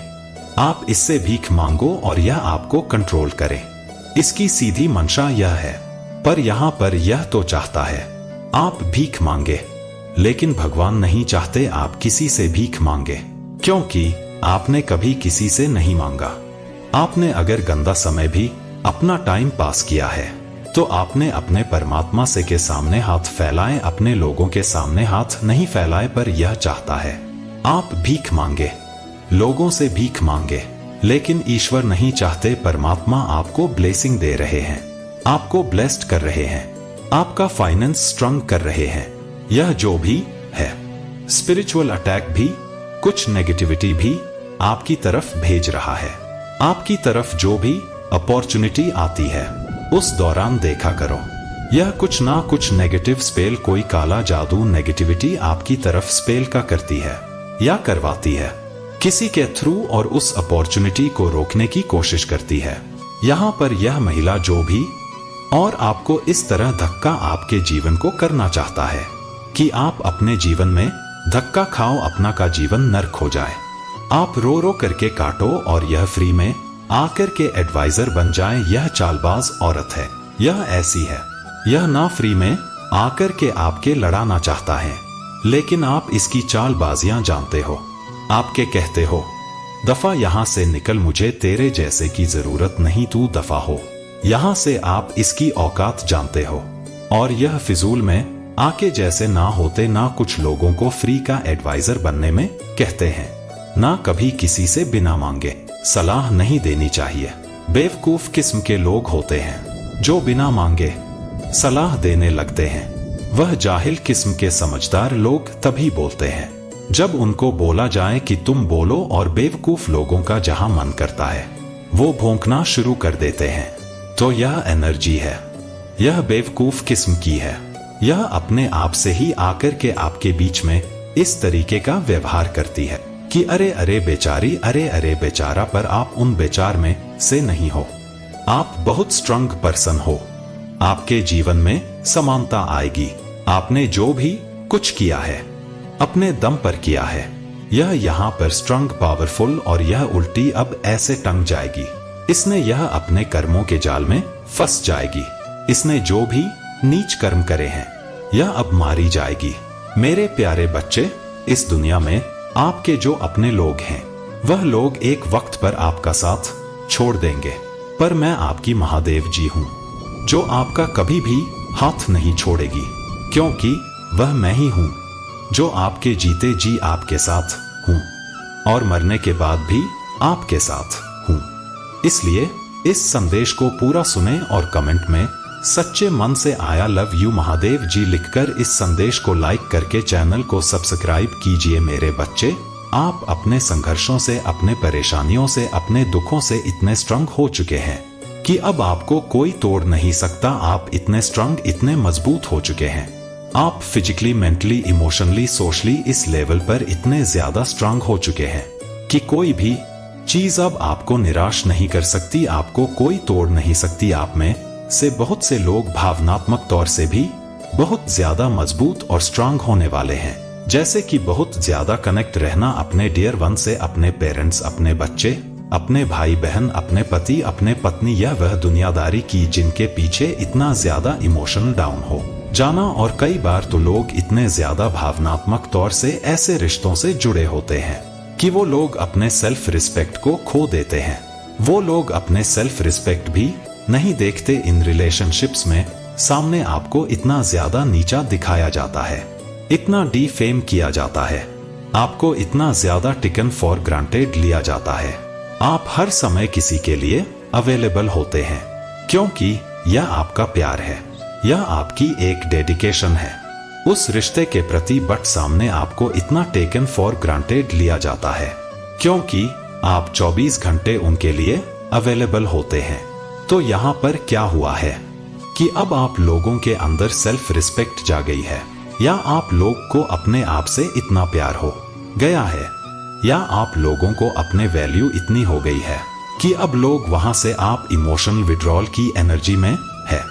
आप इससे भीख मांगो और यह आपको कंट्रोल करे। इसकी सीधी मंशा यह है, पर यहाँ पर यह तो चाहता है आप भीख मांगे, लेकिन भगवान नहीं चाहते आप किसी से भीख मांगे, क्योंकि आपने कभी किसी से नहीं मांगा। आपने अगर गंदा समय भी अपना टाइम पास किया है, तो आपने अपने परमात्मा से के सामने हाथ फैलाए, अपने लोगों के सामने हाथ नहीं फैलाए। पर यह चाहता है आप भीख मांगे, लोगों से भीख मांगे, लेकिन ईश्वर नहीं चाहते। परमात्मा आपको ब्लेसिंग दे रहे हैं, आपको ब्लेस्ड कर रहे हैं, आपका फाइनेंस स्ट्रॉन्ग कर रहे हैं। यह जो भी है, स्पिरिचुअल अटैक भी, कुछ नेगेटिविटी भी आपकी तरफ भेज रहा है। आपकी तरफ जो भी अपॉर्चुनिटी आती है, उस दौरान देखा करो, यह कुछ ना कुछ नेगेटिव स्पेल, कोई काला जादू नेगेटिविटी आपकी तरफ स्पेल का करती है या करवाती है किसी के थ्रू, और उस अपॉर्चुनिटी को रोकने की कोशिश करती है। यहाँ पर यह महिला जो भी, और आपको इस तरह धक्का आपके जीवन को करना चाहता है कि आप अपने जीवन में धक्का खाओ, अपना का जीवन नर्क हो जाए। आप रो रो करके काटो और यह फ्री में आकर के एडवाइजर बन जाए। यह चालबाज औरत है, यह ऐसी है, यह ना फ्री में आकर के आपके लड़ाना चाहता है, लेकिन आप इसकी चालबाजियां जानते हो। आपके कहते हो दफा यहां से निकल, मुझे तेरे जैसे की जरूरत नहीं, तू दफा हो यहां से। आप इसकी औकात जानते हो, और यह फिजूल में आके जैसे ना होते, ना कुछ लोगों को फ्री का एडवाइजर बनने में कहते हैं, ना कभी किसी से बिना मांगे सलाह नहीं देनी चाहिए। बेवकूफ किस्म के लोग होते हैं जो बिना मांगे सलाह देने लगते हैं। वह जाहिल किस्म के समझदार लोग तभी बोलते हैं जब उनको बोला जाए कि तुम बोलो, और बेवकूफ लोगों का जहां मन करता है वो भौंकना शुरू कर देते हैं। तो यह एनर्जी है, यह बेवकूफ किस्म की है। यह अपने आप से ही आकर के आपके बीच में इस तरीके का व्यवहार करती है कि अरे अरे बेचारी, अरे अरे बेचारा, पर आप उन बेचार में से नहीं हो। आप बहुत स्ट्रांग पर्सन हो, आपके जीवन में समानता आएगी। आपने जो भी कुछ किया है अपने दम पर किया है, यह यहाँ पर स्ट्रांग पावरफुल, और यह उल्टी अब ऐसे टंग जाएगी। इसने यह अपने कर्मों के जाल में फंस जाएगी। इसने जो भी नीच कर्म करे हैं यह अब मारी जाएगी। मेरे प्यारे बच्चे, इस दुनिया में आपके जो अपने लोग हैं वह लोग एक वक्त पर आपका साथ छोड़ देंगे, पर मैं आपकी महादेव जी हूँ जो आपका कभी भी हाथ नहीं छोड़ेगी, क्योंकि वह मैं ही हूँ जो आपके जीते जी आपके साथ हूँ और मरने के बाद भी आपके साथ हूँ। इसलिए इस संदेश को पूरा सुने और कमेंट में सच्चे मन से आया लव यू महादेव जी लिखकर इस संदेश को लाइक करके चैनल को सब्सक्राइब कीजिए। मेरे बच्चे, आप अपने संघर्षों से, अपने परेशानियों से, अपने दुखों से इतने स्ट्रांग हो चुके हैं कि अब आपको कोई तोड़ नहीं सकता। आप इतने स्ट्रांग, इतने मजबूत हो चुके हैं। आप फिजिकली, मेंटली, इमोशनली, सोशली इस लेवल पर इतने ज्यादा स्ट्रांग हो चुके हैं कि कोई भी चीज अब आपको निराश नहीं कर सकती, आपको कोई तोड़ नहीं सकती। आप में से बहुत से लोग भावनात्मक तौर से भी बहुत ज्यादा मजबूत और स्ट्रांग होने वाले हैं, जैसे कि बहुत ज्यादा कनेक्ट रहना अपने डियर वन से, अपने पेरेंट्स, अपने बच्चे, अपने भाई बहन, अपने पति, अपने पत्नी, या वह दुनियादारी की जिनके पीछे इतना ज्यादा इमोशनल डाउन हो जाना। और कई बार तो लोग इतने ज्यादा भावनात्मक तौर से ऐसे रिश्तों से जुड़े होते हैं कि वो लोग अपने सेल्फ रिस्पेक्ट को खो देते हैं। वो लोग अपने सेल्फ रिस्पेक्ट भी नहीं देखते। इन रिलेशनशिप्स में सामने आपको इतना ज्यादा नीचा दिखाया जाता है, इतना डिफेम किया जाता है, आपको इतना ज्यादा टेकन फॉर ग्रांटेड लिया जाता है। आप हर समय किसी के लिए अवेलेबल होते हैं क्योंकि यह आपका प्यार है, यह आपकी एक डेडिकेशन है उस रिश्ते के प्रति। बट सामने आपको इतना टेकन फॉर ग्रांटेड लिया जाता है क्योंकि आप 24 घंटे उनके लिए अवेलेबल होते हैं। तो यहाँ पर क्या हुआ है कि अब आप लोगों के अंदर सेल्फ रिस्पेक्ट जा गई है, या आप लोग को अपने आप से इतना प्यार हो गया है, या आप लोगों को अपने वैल्यू इतनी हो गई है कि अब लोग वहां से, आप इमोशनल विड्रॉल की एनर्जी में है,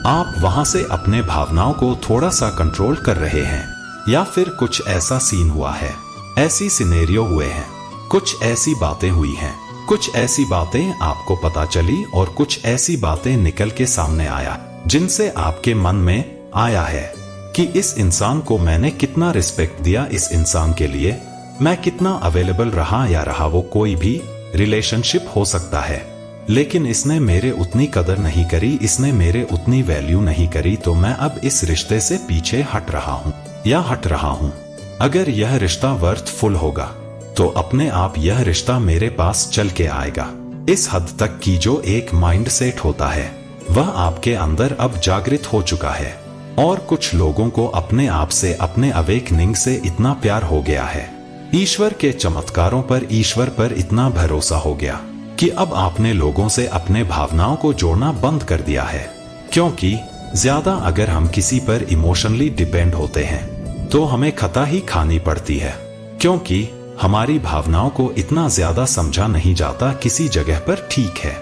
आप वहां से अपने भावनाओं को थोड़ा सा कंट्रोल कर रहे हैं। या फिर कुछ ऐसा सीन हुआ है, ऐसी सिनेरियो हुए हैं, कुछ ऐसी बातें हुई हैं, कुछ ऐसी बातें आपको पता चली और कुछ ऐसी बातें निकल के सामने आया जिनसे आपके मन में आया है कि इस इंसान को मैंने कितना रिस्पेक्ट दिया, इस इंसान के लिए मैं कितना अवेलेबल रहा या रहा। वो कोई भी रिलेशनशिप हो सकता है, लेकिन इसने मेरे उतनी कदर नहीं करी, इसने मेरे उतनी वैल्यू नहीं करी, तो मैं अब इस रिश्ते से पीछे हट रहा हूँ या हट रहा हूँ। अगर यह रिश्ता वर्थफुल होगा तो अपने आप यह रिश्ता मेरे पास चल के आएगा। इस हद तक की जो एक माइंड सेट होता है वह आपके अंदर अब जागृत हो चुका है। और कुछ लोगों को अपने आप से, अपने अवेकनिंग से इतना प्यार हो गया है, ईश्वर के चमत्कारों पर, ईश्वर पर इतना भरोसा हो गया कि अब आपने लोगों से अपने भावनाओं को जोड़ना बंद कर दिया है। क्योंकि ज्यादा अगर हम किसी पर इमोशनली डिपेंड होते हैं तो हमें खता ही खानी पड़ती है, क्योंकि हमारी भावनाओं को इतना ज्यादा समझा नहीं जाता। किसी जगह पर ठीक है,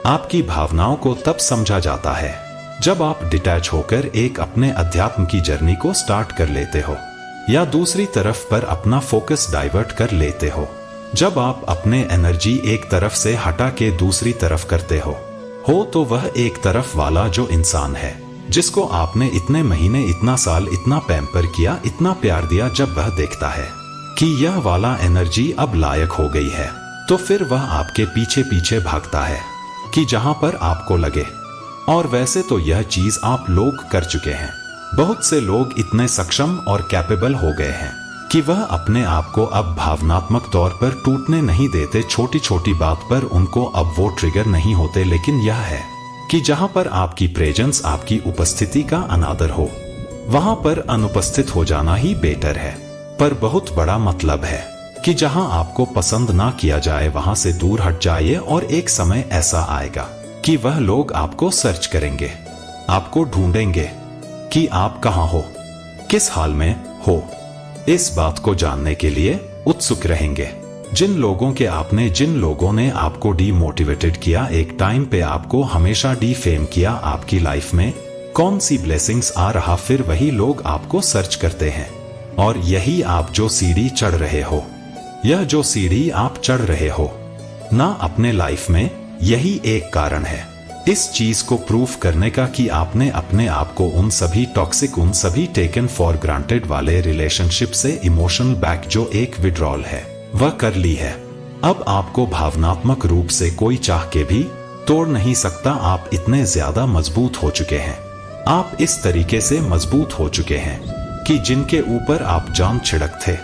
आपकी भावनाओं को तब समझा जाता है जब आप डिटैच होकर एक अपने अध्यात्म की जर्नी को स्टार्ट कर लेते हो, या दूसरी तरफ पर अपना फोकस डाइवर्ट कर लेते हो। जब आप अपने एनर्जी एक तरफ से हटा के दूसरी तरफ करते हो तो वह एक तरफ वाला जो इंसान है जिसको आपने इतने महीने, इतना साल, इतना पैम्पर किया, इतना प्यार दिया, जब वह देखता है कि यह वाला एनर्जी अब लायक हो गई है तो फिर वह आपके पीछे पीछे भागता है कि जहां पर आपको लगे। और वैसे तो यह चीज आप लोग कर चुके हैं। बहुत से लोग इतने सक्षम और कैपेबल हो गए हैं कि वह अपने आप को अब भावनात्मक तौर पर टूटने नहीं देते। छोटी छोटी बात पर उनको अब वो ट्रिगर नहीं होते। लेकिन यह है कि जहां पर आपकी प्रेजेंस, आपकी उपस्थिति का अनादर हो, वहां पर अनुपस्थित हो जाना ही बेटर है। पर बहुत बड़ा मतलब है कि जहां आपको पसंद ना किया जाए वहां से दूर हट जाइए। और एक समय ऐसा आएगा कि वह लोग आपको सर्च करेंगे, आपको ढूंढेंगे कि आप कहां हो, किस हाल में हो। इस बात को जानने के लिए उत्सुक रहेंगे। जिन लोगों ने आपको डीमोटिवेटेड किया, एक टाइम पे आपको हमेशा डीफेम किया, आपकी लाइफ में कौन सी ब्लेसिंग्स आ रहा, फिर वही लोग आपको सर्च करते हैं। और यही आप जो सीढ़ी चढ़ रहे हो, यह जो सीढ़ी आप चढ़ रहे हो ना अपने लाइफ में, यही एक कारण है इस चीज को प्रूफ करने का कि आपने अपने आप को उन सभी टॉक्सिक, उन सभी टेकन फॉर ग्रांटेड वाले रिलेशनशिप से इमोशनल बैक जो एक विड्रॉल है वह कर ली है। अब आपको भावनात्मक रूप से कोई चाह के भी तोड़ नहीं सकता। आप इतने ज्यादा मजबूत हो चुके हैं, आप इस तरीके से मजबूत हो चुके हैं कि जिनके ऊपर आप जान छिड़क थे,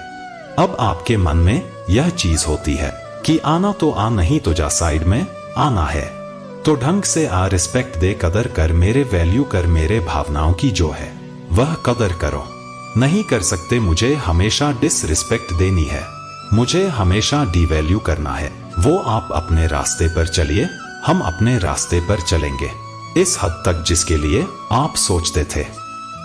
अब आपके मन में यह चीज होती है कि आना तो आ, नहीं तो जा साइड में। आना है तो ढंग से आ रिस्पेक्ट दे, कदर कर मेरे, वैल्यू कर मेरे, भावनाओं की जो है वह कदर करो। नहीं कर सकते मुझे हमेशा डिसरिस्पेक्ट देनी है, मुझे हमेशा डिवैल्यू करना है। वो आप अपने रास्ते पर चलिए, हम अपने रास्ते पर चलेंगे। इस हद तक जिसके लिए आप सोचते थे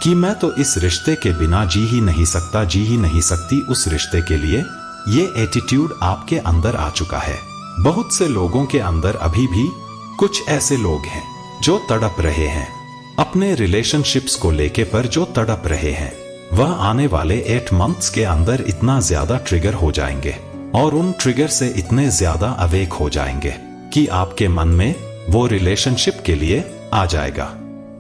कि मैं तो इस रिश्ते के बिना जी ही नहीं सकता, जी ही नहीं सकती, उस रिश्ते के लिए ये एटीट्यूड आपके अंदर आ चुका है। बहुत से लोगों के अंदर अभी भी कुछ ऐसे लोग हैं जो तड़प रहे हैं अपने रिलेशनशिप्स को लेके, पर जो तड़प रहे हैं वह आने वाले 8 मंथ्स के अंदर इतना ज्यादा ट्रिगर हो जाएंगे और उन ट्रिगर से इतने ज्यादा अवेक हो जाएंगे कि आपके मन में वो रिलेशनशिप के लिए आ जाएगा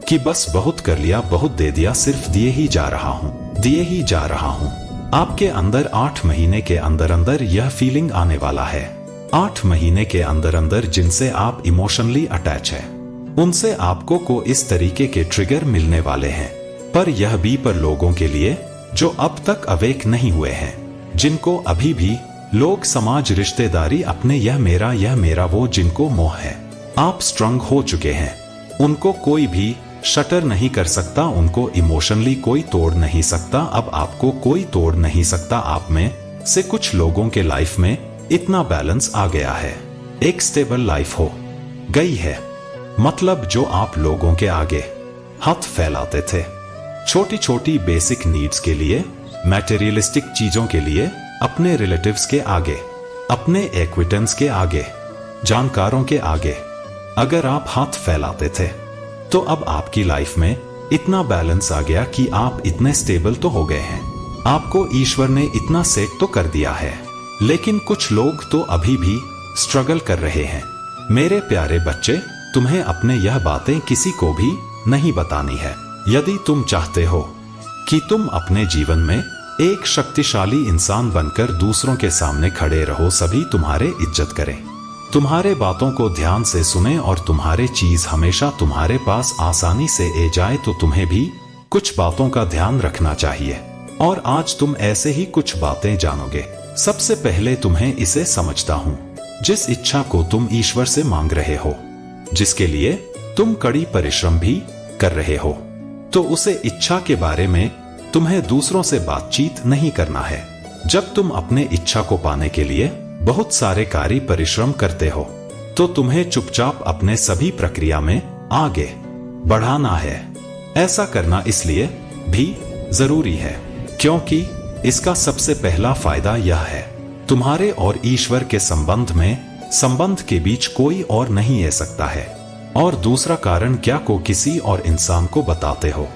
कि बस बहुत कर लिया, बहुत दे दिया, सिर्फ दिए ही जा रहा हूं, दिए ही जा रहा हूं। आपके अंदर 8 महीने के अंदर अंदर यह फीलिंग आने वाला है। 8 महीने के अंदर अंदर जिनसे आप इमोशनली अटैच है उनसे आपको को इस तरीके के ट्रिगर मिलने वाले हैं। पर यह भी पर लोगों के लिए जो अब तक अवेक नहीं हुए हैं, जिनको अभी भी लोग, समाज, रिश्तेदारी, अपने यह मेरा वो, जिनको मोह है। आप स्ट्रॉन्ग हो चुके हैं, उनको कोई भी शटर नहीं कर सकता, उनको इमोशनली कोई तोड़ नहीं सकता। अब आपको कोई तोड़ नहीं सकता। आप में से कुछ लोगों के लाइफ में इतना बैलेंस आ गया है, एक स्टेबल लाइफ हो गई है। मतलब जो आप लोगों के आगे हाथ फैलाते थे छोटी छोटी बेसिक नीड्स के लिए, मैटेरियलिस्टिक चीजों के लिए, अपने रिलेटिव्स के आगे, अपने एक्विटेंस के आगे, जानकारों के आगे अगर आप हाथ फैलाते थे तो अब आपकी लाइफ में इतना बैलेंस आ गया कि आप इतने स्टेबल तो हो गए हैं, आपको ईश्वर ने इतना सेट तो कर दिया है। लेकिन कुछ लोग तो अभी भी स्ट्रगल कर रहे हैं। मेरे प्यारे बच्चे, तुम्हें अपने यह बातें किसी को भी नहीं बतानी है। यदि तुम चाहते हो कि तुम अपने जीवन में एक शक्तिशाली इंसान बनकर दूसरों के सामने खड़े रहो, सभी तुम्हारे इज्जत करें, तुम्हारे बातों को ध्यान से सुने और तुम्हारे चीज हमेशा तुम्हारे पास आसानी से आ जाए, तो तुम्हें भी कुछ बातों का ध्यान रखना चाहिए। और आज तुम ऐसे ही कुछ बातें जानोगे। सबसे पहले तुम्हें इसे समझता हूँ, जिस इच्छा को तुम ईश्वर से मांग रहे हो, जिसके लिए तुम कड़ी परिश्रम भी कर रहे हो, तो उसे इच्छा के बारे में तुम्हें दूसरों से बातचीत नहीं करना है। जब तुम अपने इच्छा को पाने के लिए बहुत सारे कार्य परिश्रम करते हो, तो तुम्हें चुपचाप अपने सभी प्रक्रिया में आगे बढ़ाना है। ऐसा करना इसलिए भी जरूरी है क्योंकि इसका सबसे पहला फायदा यह है, तुम्हारे और ईश्वर के संबंध के बीच कोई और नहीं आ सकता है। और दूसरा कारण, क्या को किसी और इंसान को बताते हो,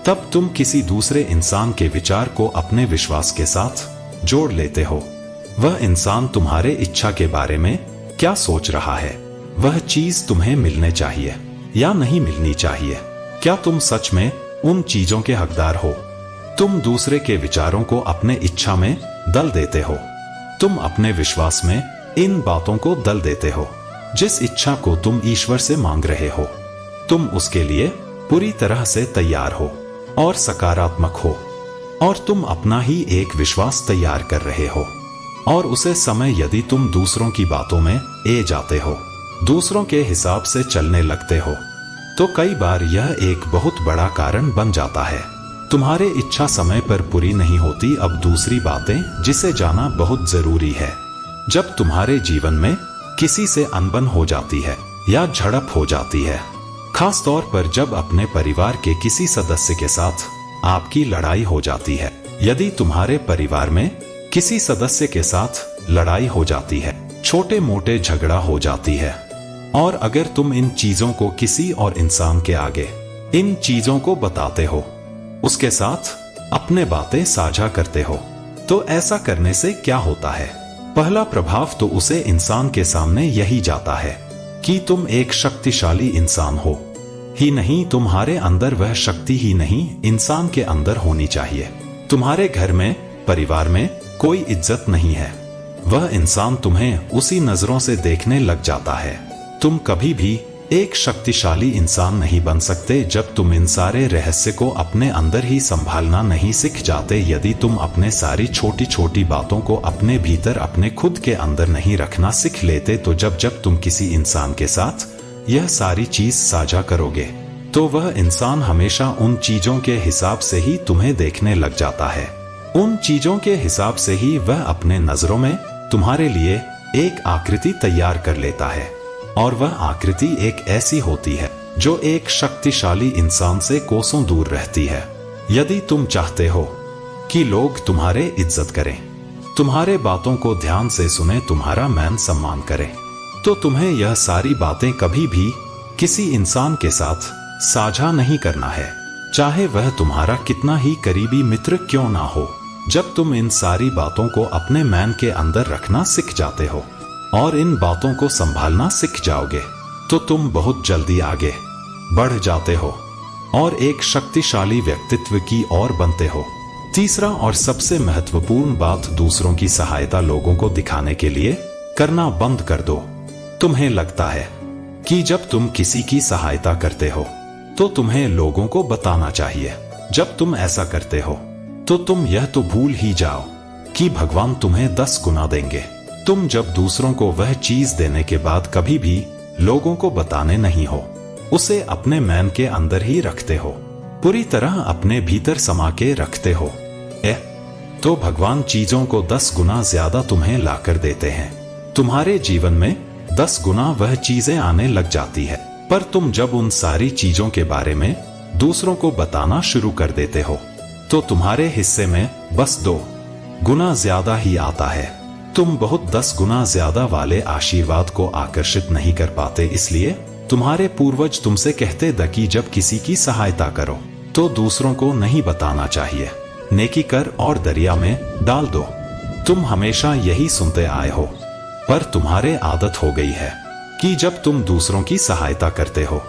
तब तुम किसी दूसरे इंसान के विचार को अपने विश्वास के साथ जोड़ लेते हो। वह इंसान तुम्हारे इच्छा के बारे में क्या सोच रहा है, वह चीज तुम्हें मिलने चाहिए या नहीं मिलनी चाहिए, क्या तुम सच में उन चीजों के हकदार हो। तुम दूसरे के विचारों को अपने इच्छा में दल देते हो, तुम अपने विश्वास में इन बातों को दल देते हो। जिस इच्छा को तुम ईश्वर से मांग रहे हो, तुम उसके लिए पूरी तरह से तैयार हो और सकारात्मक हो, और तुम अपना ही एक विश्वास तैयार कर रहे हो। और उसे समय यदि तुम दूसरों की बातों में ए जाते हो, दूसरों के हिसाब से चलने लगते हो, तो कई बार यह एक बहुत बड़ा कारण बन जाता है। तुम्हारे इच्छा समय पर पूरी नहीं होती। अब दूसरी बातें जिसे जाना बहुत जरूरी है, जब तुम्हारे जीवन में किसी से अनबन हो जाती है या झड़प हो जाती है, खास तौर पर जब अपने परिवार के किसी सदस्य के साथ आपकी लड़ाई हो जाती है, यदि तुम्हारे परिवार में किसी सदस्य के साथ लड़ाई हो जाती है, छोटे मोटे झगड़ा हो जाती है, और अगर तुम इन चीजों को किसी और इंसान के आगे इन चीजों को बताते हो, उसके साथ अपने बातें साझा करते हो, तो ऐसा करने से क्या होता है, पहला प्रभाव तो उसे इंसान के सामने यही जाता है कि तुम एक शक्तिशाली इंसान हो ही नहीं, तुम्हारे अंदर वह शक्ति ही नहीं इंसान के अंदर होनी चाहिए। तुम्हारे घर में, परिवार में कोई इज्जत नहीं है, वह इंसान तुम्हें उसी नजरों से देखने लग जाता है। तुम कभी भी एक शक्तिशाली इंसान नहीं बन सकते जब तुम इन सारे रहस्य को अपने अंदर ही संभालना नहीं सीख जाते। यदि तुम अपने सारी छोटी छोटी बातों को अपने भीतर अपने खुद के अंदर नहीं रखना सीख लेते, तो जब जब तुम किसी इंसान के साथ यह सारी चीज साझा करोगे तो वह इंसान हमेशा उन चीजों के हिसाब से ही तुम्हें देखने लग जाता है। उन चीजों के हिसाब से ही वह अपने नजरों में तुम्हारे लिए एक आकृति तैयार कर लेता है, और वह आकृति एक ऐसी होती है जो एक शक्तिशाली इंसान से कोसों दूर रहती है। यदि तुम चाहते हो कि लोग तुम्हारे इज्जत करें, तुम्हारे बातों को ध्यान से सुने, तुम्हारा मान सम्मान करें, तो तुम्हें यह सारी बातें कभी भी किसी इंसान के साथ साझा नहीं करना है, चाहे वह तुम्हारा कितना ही करीबी मित्र क्यों ना हो। जब तुम इन सारी बातों को अपने मन के अंदर रखना सीख जाते हो और इन बातों को संभालना सीख जाओगे, तो तुम बहुत जल्दी आगे बढ़ जाते हो और एक शक्तिशाली व्यक्तित्व की ओर बनते हो। तीसरा और सबसे महत्वपूर्ण बात, दूसरों की सहायता लोगों को दिखाने के लिए करना बंद कर दो। तुम्हें लगता है कि जब तुम किसी की सहायता करते हो तो तुम्हें लोगों को बताना चाहिए। जब तुम ऐसा करते हो तो तुम यह तो भूल ही जाओ कि भगवान तुम्हें 10 गुना देंगे। तुम जब दूसरों को वह चीज देने के बाद कभी भी लोगों को बताने नहीं हो, उसे अपने मन के अंदर ही रखते हो, पूरी तरह अपने भीतर समा के रखते हो, तो भगवान चीजों को 10 गुना ज्यादा तुम्हें लाकर देते हैं। तुम्हारे जीवन में 10 गुना वह चीजें आने लग जाती है। पर तुम जब उन सारी चीजों के बारे में दूसरों को बताना शुरू कर देते हो तो तुम्हारे हिस्से में बस 2 गुना ज्यादा ही आता है। तुम बहुत 10 गुना ज्यादा वाले आशीर्वाद को आकर्षित नहीं कर पाते। इसलिए तुम्हारे पूर्वज तुमसे कहते थे कि जब किसी की सहायता करो तो दूसरों को नहीं बताना चाहिए, नेकी कर और दरिया में डाल दो। तुम हमेशा यही सुनते आए हो, पर तुम्हारे आदत हो गई है कि जब तुम दूसरों की सहायता करते हो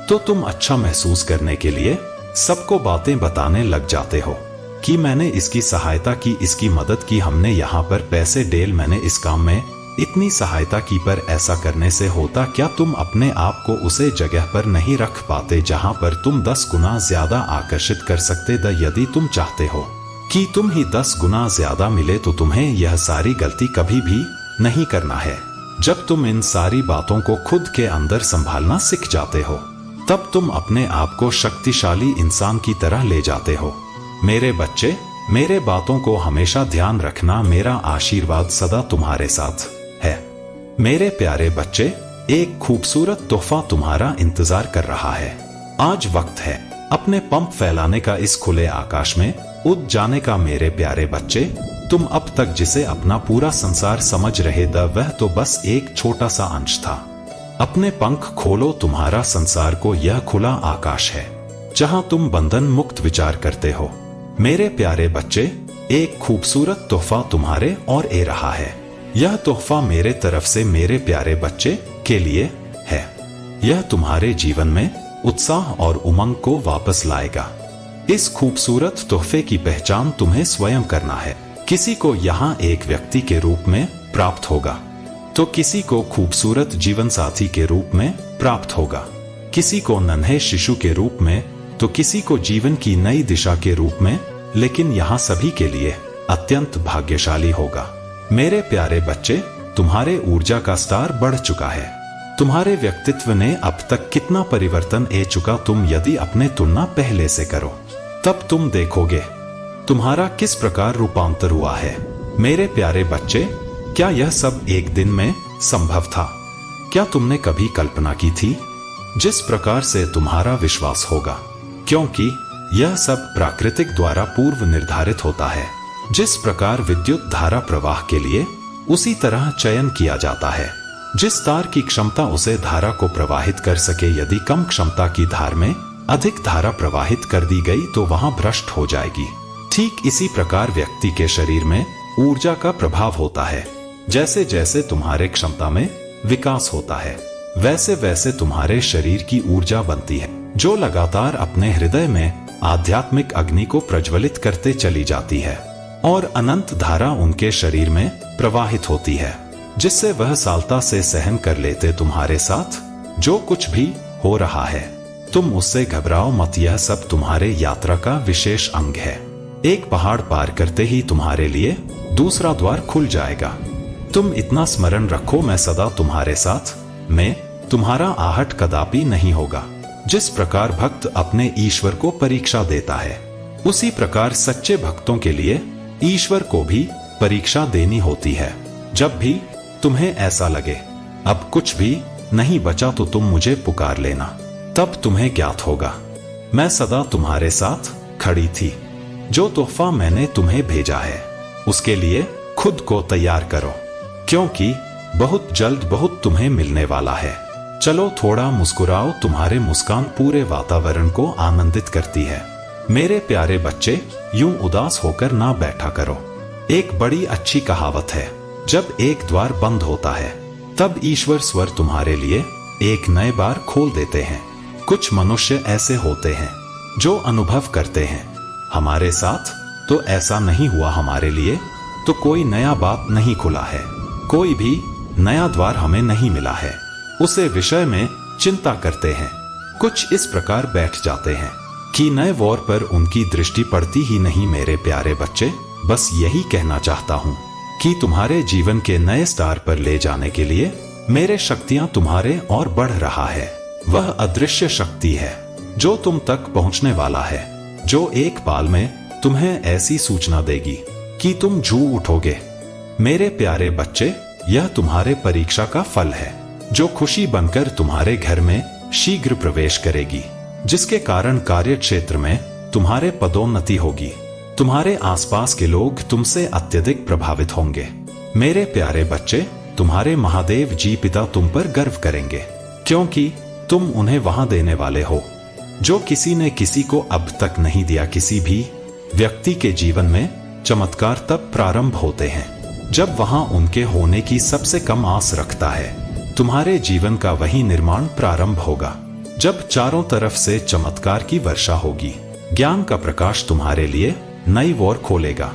तो तुम अच्छा महसूस करने के लिए सबको बातें बताने लग जाते हो कि मैंने इसकी सहायता की, इसकी मदद की, हमने यहाँ पर पैसे डेल, मैंने इस काम में इतनी सहायता की। पर ऐसा करने से होता क्या? तुम अपने आप को उसे जगह पर नहीं रख पाते जहां पर तुम 10 गुना ज्यादा आकर्षित कर सकते थे। यदि तुम चाहते हो कि तुम ही 10 गुना ज्यादा मिले तो तुम्हें यह सारी गलती कभी भी नहीं करना है। जब तुम इन सारी बातों को खुद के अंदर संभालना सीख जाते हो तब तुम अपने आप को शक्तिशाली इंसान की तरह ले जाते हो। मेरे बच्चे, मेरे बातों को हमेशा ध्यान रखना, मेरा आशीर्वाद सदा तुम्हारे साथ है। मेरे प्यारे बच्चे, एक खूबसूरत तोहफा तुम्हारा इंतजार कर रहा है। आज वक्त है अपने पंख फैलाने का, इस खुले आकाश में उड़ जाने का। मेरे प्यारे बच्चे, तुम अब तक जिसे अपना पूरा संसार समझ रहे थे वह तो बस एक छोटा सा अंश था। अपने पंख खोलो, तुम्हारा संसार को यह खुला आकाश है जहां तुम बंधन मुक्त विचार करते हो। मेरे प्यारे बच्चे, एक खूबसूरत तोहफा तुम्हारे और ए रहा है। यह तोहफा मेरे तरफ से मेरे प्यारे बच्चे के लिए है। यह तुम्हारे जीवन में उत्साह और उमंग को वापस लाएगा। इस खूबसूरत तोहफे की पहचान तुम्हें स्वयं करना है। किसी को यहाँ एक व्यक्ति के रूप में प्राप्त होगा तो किसी को खूबसूरत जीवन साथी के रूप में प्राप्त होगा, किसी को नन्हे शिशु के रूप में तो किसी को जीवन की नई दिशा के रूप में, लेकिन यहाँ सभी के लिए अत्यंत भाग्यशाली होगा। मेरे प्यारे बच्चे, तुम्हारे ऊर्जा का स्तर बढ़ चुका है। तुम्हारे व्यक्तित्व ने अब तक कितना परिवर्तन ए चुका। तुम यदि अपने तुलना पहले से करो तब तुम देखोगे तुम्हारा किस प्रकार रूपांतर हुआ है। मेरे प्यारे बच्चे, क्या यह सब एक दिन में संभव था? क्या तुमने कभी कल्पना की थी जिस प्रकार से तुम्हारा विश्वास होगा? क्योंकि यह सब प्राकृतिक द्वारा पूर्व निर्धारित होता है। जिस प्रकार विद्युत धारा प्रवाह के लिए उसी तरह चयन किया जाता है। जिस तार की क्षमता उसे धारा को प्रवाहित कर सके, यदि कम क्षमता की धार में अधिक धारा प्रवाहित कर दी गई तो वहां भ्रष्ट हो जाएगी। ठीक इसी प्रकार व्यक्ति के शरीर में ऊर्जा का प्रभाव होता है। जैसे जैसे तुम्हारे क्षमता में विकास होता है वैसे वैसे तुम्हारे शरीर की ऊर्जा बनती है, जो लगातार अपने हृदय में आध्यात्मिक अग्नि को प्रज्वलित करते चली जाती है और अनंत धारा उनके शरीर में प्रवाहित होती है, जिससे वह सालता से सहन कर लेते तुम्हारे साथ जो कुछ भी हो रहा है तुम उससे घबराओ मत, यह सब तुम्हारे यात्रा का विशेष अंग है। एक पहाड़ पार करते ही तुम्हारे लिए दूसरा द्वार खुल जाएगा। तुम इतना स्मरण रखो, मैं सदा तुम्हारे साथ, मैं तुम्हारा आहट कदापि नहीं होगा। जिस प्रकार भक्त अपने ईश्वर को परीक्षा देता है, उसी प्रकार सच्चे भक्तों के लिए ईश्वर को भी परीक्षा देनी होती है। जब भी तुम्हें ऐसा लगे अब कुछ भी नहीं बचा तो तुम मुझे पुकार लेना, तब तुम्हें ज्ञात होगा मैं सदा तुम्हारे साथ खड़ी थी। जो तोहफा मैंने तुम्हें भेजा है उसके लिए खुद को तैयार करो, क्योंकि बहुत जल्द बहुत तुम्हें मिलने वाला है। चलो थोड़ा मुस्कुराओ, तुम्हारे मुस्कान पूरे वातावरण को आनंदित करती है। मेरे प्यारे बच्चे, यूं उदास होकर ना बैठा करो। एक बड़ी अच्छी कहावत है, जब एक द्वार बंद होता है तब ईश्वर स्वर तुम्हारे लिए एक नए बार खोल देते हैं। कुछ मनुष्य ऐसे होते हैं जो अनुभव करते हैं हमारे साथ तो ऐसा नहीं हुआ, हमारे लिए तो कोई नया बात नहीं खुला है, कोई भी नया द्वार हमें नहीं मिला है, उसे विषय में चिंता करते हैं। कुछ इस प्रकार बैठ जाते हैं कि नए वॉर पर उनकी दृष्टि पड़ती ही नहीं। मेरे प्यारे बच्चे, बस यही कहना चाहता हूँ कि तुम्हारे जीवन के नए स्टार पर ले जाने के लिए मेरे शक्तियां तुम्हारे और बढ़ रहा है। वह अदृश्य शक्ति है जो तुम तक पहुंचने वाला है, जो एक पाल में तुम्हें ऐसी सूचना देगी कि तुम झूम उठोगे। मेरे प्यारे बच्चे, यह तुम्हारे परीक्षा का फल है, जो खुशी बनकर तुम्हारे घर में शीघ्र प्रवेश करेगी, जिसके कारण कार्य क्षेत्र में तुम्हारे पदोन्नति होगी। तुम्हारे आसपास के लोग तुमसे अत्यधिक प्रभावित होंगे। मेरे प्यारे बच्चे, तुम्हारे महादेव जी पिता तुम पर गर्व करेंगे, क्योंकि तुम उन्हें वहां देने वाले हो जो किसी ने किसी को अब तक नहीं दिया। किसी भी व्यक्ति के जीवन में चमत्कार तब प्रारंभ होते हैं जब वहां उनके होने की सबसे कम आस रखता है। तुम्हारे जीवन का वही निर्माण प्रारंभ होगा जब चारों तरफ से चमत्कार की वर्षा होगी। ज्ञान का प्रकाश तुम्हारे लिए नई वॉर खोलेगा,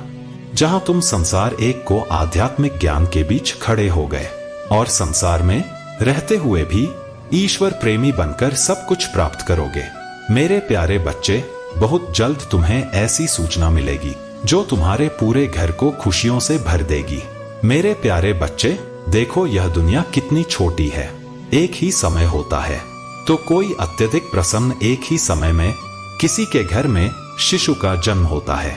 जहां तुम संसार एक को आध्यात्मिक ज्ञान के बीच खड़े हो गए और संसार में रहते हुए भी ईश्वर प्रेमी बनकर सब कुछ प्राप्त करोगे। मेरे प्यारे बच्चे, बहुत जल्द तुम्हें ऐसी सूचना मिलेगी जो तुम्हारे पूरे घर को खुशियों से भर देगी। मेरे प्यारे बच्चे, देखो यह दुनिया कितनी छोटी है। एक ही समय होता है तो कोई अत्यधिक प्रसन्न, एक ही समय में किसी के घर में शिशु का जन्म होता है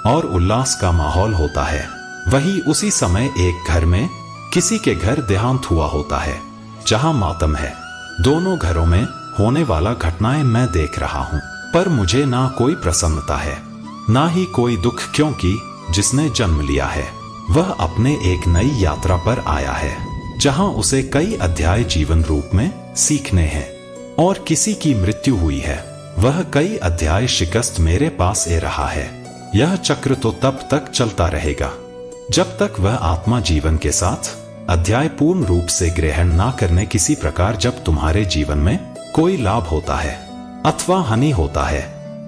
और उल्लास का माहौल होता है। वही उसी समय एक घर में किसी के घर देहांत हुआ होता है, जहां मातम है। दोनों घरों में होने वाला घटनाएं मैं देख रहा हूं, पर मुझे ना कोई प्रसन्नता है ना ही कोई दुख, क्योंकि जिसने जन्म लिया है वह अपने एक नई यात्रा पर आया है, जहां उसे कई अध्याय जीवन रूप में सीखने हैं। और किसी की मृत्यु हुई है, वह कई अध्याय शिकस्त मेरे पास ए रहा है। यह चक्र तो तब तक चलता रहेगा जब तक वह आत्मा जीवन के साथ अध्याय पूर्ण रूप से ग्रहण ना करने। किसी प्रकार जब तुम्हारे जीवन में कोई लाभ होता है अथवा हानि होता है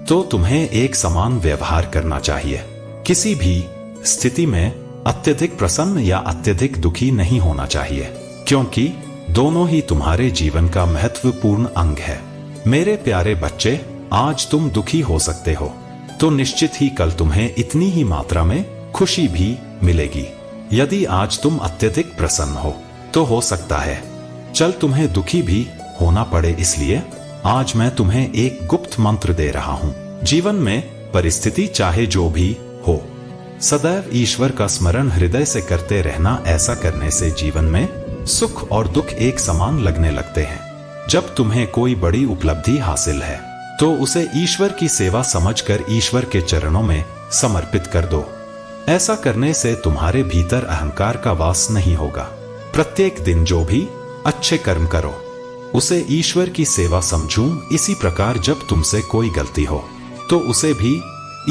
तो तुम्हें एक समान व्यवहार करना चाहिए। किसी भी स्थिति में अत्यधिक प्रसन्न या अत्यधिक दुखी नहीं होना चाहिए, क्योंकि दोनों ही तुम्हारे जीवन का महत्वपूर्ण अंग है। मेरे प्यारे बच्चे, आज तुम दुखी हो सकते हो तो निश्चित ही कल तुम्हें इतनी ही मात्रा में खुशी भी मिलेगी। यदि आज तुम अत्यधिक प्रसन्न हो तो हो सकता है चल तुम्हें दुखी भी होना पड़े। इसलिए आज मैं तुम्हें एक गुप्त मंत्र दे रहा हूं। जीवन में परिस्थिति चाहे जो भी हो, सदैव ईश्वर का स्मरण हृदय से करते रहना। ऐसा करने से जीवन में सुख और दुख एक समान लगने लगते हैं। जब तुम्हें कोई बड़ी उपलब्धि हासिल है तो उसे ईश्वर की सेवा समझकर ईश्वर के चरणों में समर्पित कर दो। ऐसा करने से तुम्हारे भीतर अहंकार का वास नहीं होगा। प्रत्येक दिन जो भी अच्छे कर्म करो उसे ईश्वर की सेवा समझूं। इसी प्रकार जब तुमसे कोई गलती हो तो उसे भी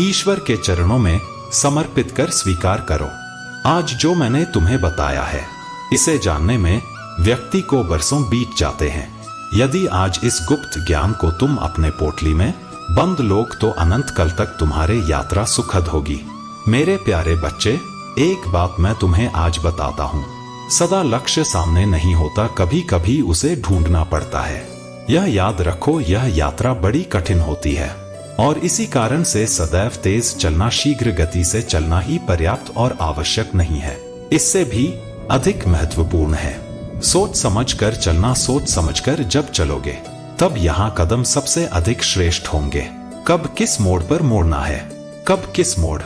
ईश्वर के चरणों में समर्पित कर स्वीकार करो। आज जो मैंने तुम्हें बताया है, इसे जानने में व्यक्ति को बरसों बीत जाते हैं। यदि आज इस गुप्त ज्ञान को तुम अपने पोटली में बंद लोग तो अनंत काल तक तुम्हारे यात्रा सुखद होगी। मेरे प्यारे बच्चे, एक बात मैं तुम्हें आज बताता हूँ, सदा लक्ष्य सामने नहीं होता, कभी कभी उसे ढूंढना पड़ता है। यह याद रखो, यह यात्रा बड़ी कठिन होती है और इसी कारण से सदैव तेज चलना, शीघ्र गति से चलना ही पर्याप्त और आवश्यक नहीं है, इससे भी अधिक महत्वपूर्ण है। सोच समझकर चलना, सोच समझकर जब चलोगे तब यहाँ कदम सबसे अधिक श्रेष्ठ होंगे। कब किस मोड़ पर मुड़ना है, कब किस मोड़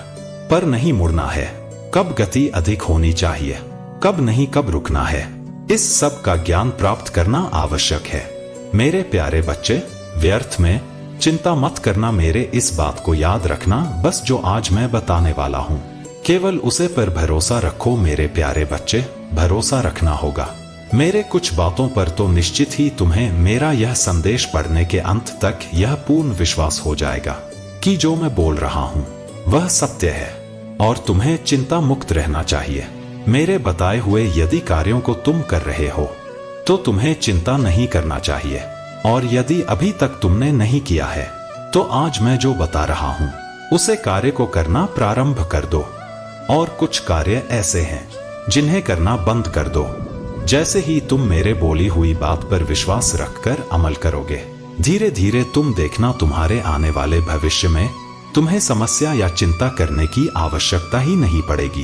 पर नहीं मुड़ना है, कब गति अधिक होनी चाहिए, कब नहीं, कब रुकना है, इस सब का ज्ञान प्राप्त करना आवश्यक है। मेरे प्यारे बच्चे, व्यर्थ में चिंता मत करना, मेरे इस बात को याद रखना, बस जो आज मैं बताने वाला हूँ केवल उसे पर भरोसा रखो। मेरे प्यारे बच्चे, भरोसा रखना होगा मेरे कुछ बातों पर तो निश्चित ही तुम्हें मेरा यह संदेश पढ़ने के अंत तक यह पूर्ण विश्वास हो जाएगा कि जो मैं बोल रहा हूँ वह सत्य है और तुम्हें चिंता मुक्त रहना चाहिए। मेरे बताए हुए यदि कार्यों को तुम कर रहे हो तो तुम्हें चिंता नहीं करना चाहिए, और यदि अभी तक तुमने नहीं किया है तो आज मैं जो बता रहा हूँ उसे कार्य को करना प्रारंभ कर दो। और कुछ कार्य ऐसे हैं जिन्हें करना बंद कर दो। जैसे ही तुम मेरे बोली हुई बात पर विश्वास रखकर अमल करोगे, धीरे धीरे तुम देखना तुम्हारे आने वाले भविष्य में तुम्हें समस्या या चिंता करने की आवश्यकता ही नहीं पड़ेगी,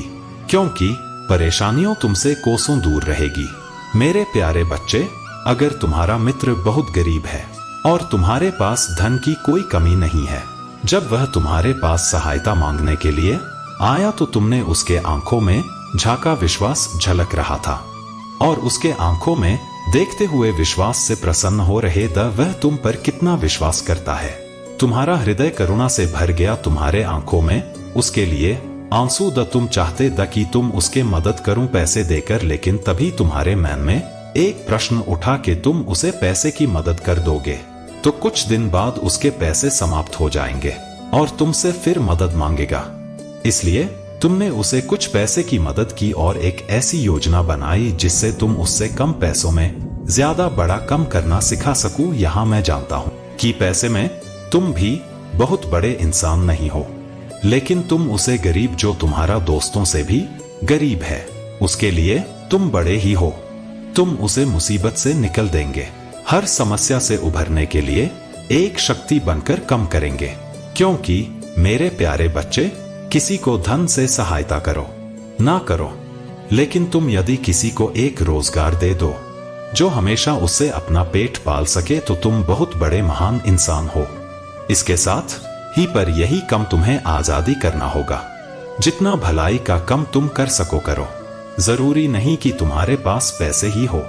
क्योंकि परेशानियों तुमसे कोसों दूर रहेगी। मेरे प्यारे बच्चे, अगर तुम्हारा मित्र बहुत गरीब है और तुम्हारे पास धन की कोई कमी नहीं है, जब वह तुम्हारे पास सहायता मांगने के लिए आया तो तुमने उसके आंखों में झांका, विश्वास झलक रहा था और उसके आंखों में देखते हुए विश्वास से प्रसन्न हो रहे द वह तुम पर कितना विश्वास करता है। तुम्हारा हृदय करुणा से भर गया, तुम्हारे आंखों में उसके लिए आंसू द तुम चाहते द कि तुम उसके मदद करूं पैसे देकर, लेकिन तभी तुम्हारे मन में एक प्रश्न उठा कि तुम उसे पैसे की मदद कर दोगे तो कुछ दिन बाद उसके पैसे समाप्त हो जाएंगे और तुमसे फिर मदद मांगेगा। इसलिए तुमने उसे कुछ पैसे की मदद की और एक ऐसी योजना बनाई जिससे तुम उससे कम पैसों में ज्यादा बड़ा कम करना सिखा सकूं। यहाँ मैं जानता हूँ कि पैसे में तुम भी बहुत बड़े इंसान नहीं हो, लेकिन तुम उसे गरीब, जो तुम्हारा दोस्तों से भी गरीब है, उसके लिए तुम बड़े ही हो। तुम उसे मुसीबत से निकल देंगे, हर समस्या से उभरने के लिए एक शक्ति बनकर कम करेंगे। क्योंकि मेरे प्यारे बच्चे, किसी को धन से सहायता करो ना करो, लेकिन तुम यदि किसी को एक रोजगार दे दो जो हमेशा उससे अपना पेट पाल सके तो तुम बहुत बड़े महान इंसान हो। इसके साथ ही पर यही कम तुम्हें आजादी करना होगा। जितना भलाई का कम तुम कर सको करो। जरूरी नहीं कि तुम्हारे पास पैसे ही हो,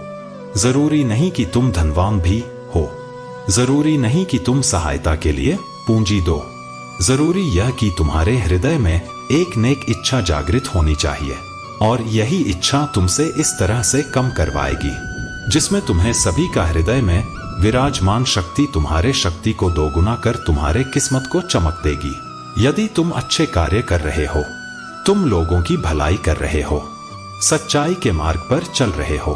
जरूरी नहीं कि तुम धनवान भी हो, जरूरी नहीं कि तुम सहायता के लिए पूंजी दो। जरूरी यह कि तुम्हारे हृदय में एक नेक इच्छा जागृत होनी चाहिए, और यही इच्छा तुमसे इस तरह से कम करवाएगी जिसमें तुम्हें सभी का हृदय में विराजमान शक्ति तुम्हारे शक्ति को दोगुना कर तुम्हारे किस्मत को चमक देगी। यदि तुम अच्छे कार्य कर रहे हो, तुम लोगों की भलाई कर रहे हो, सच्चाई के मार्ग पर चल रहे हो,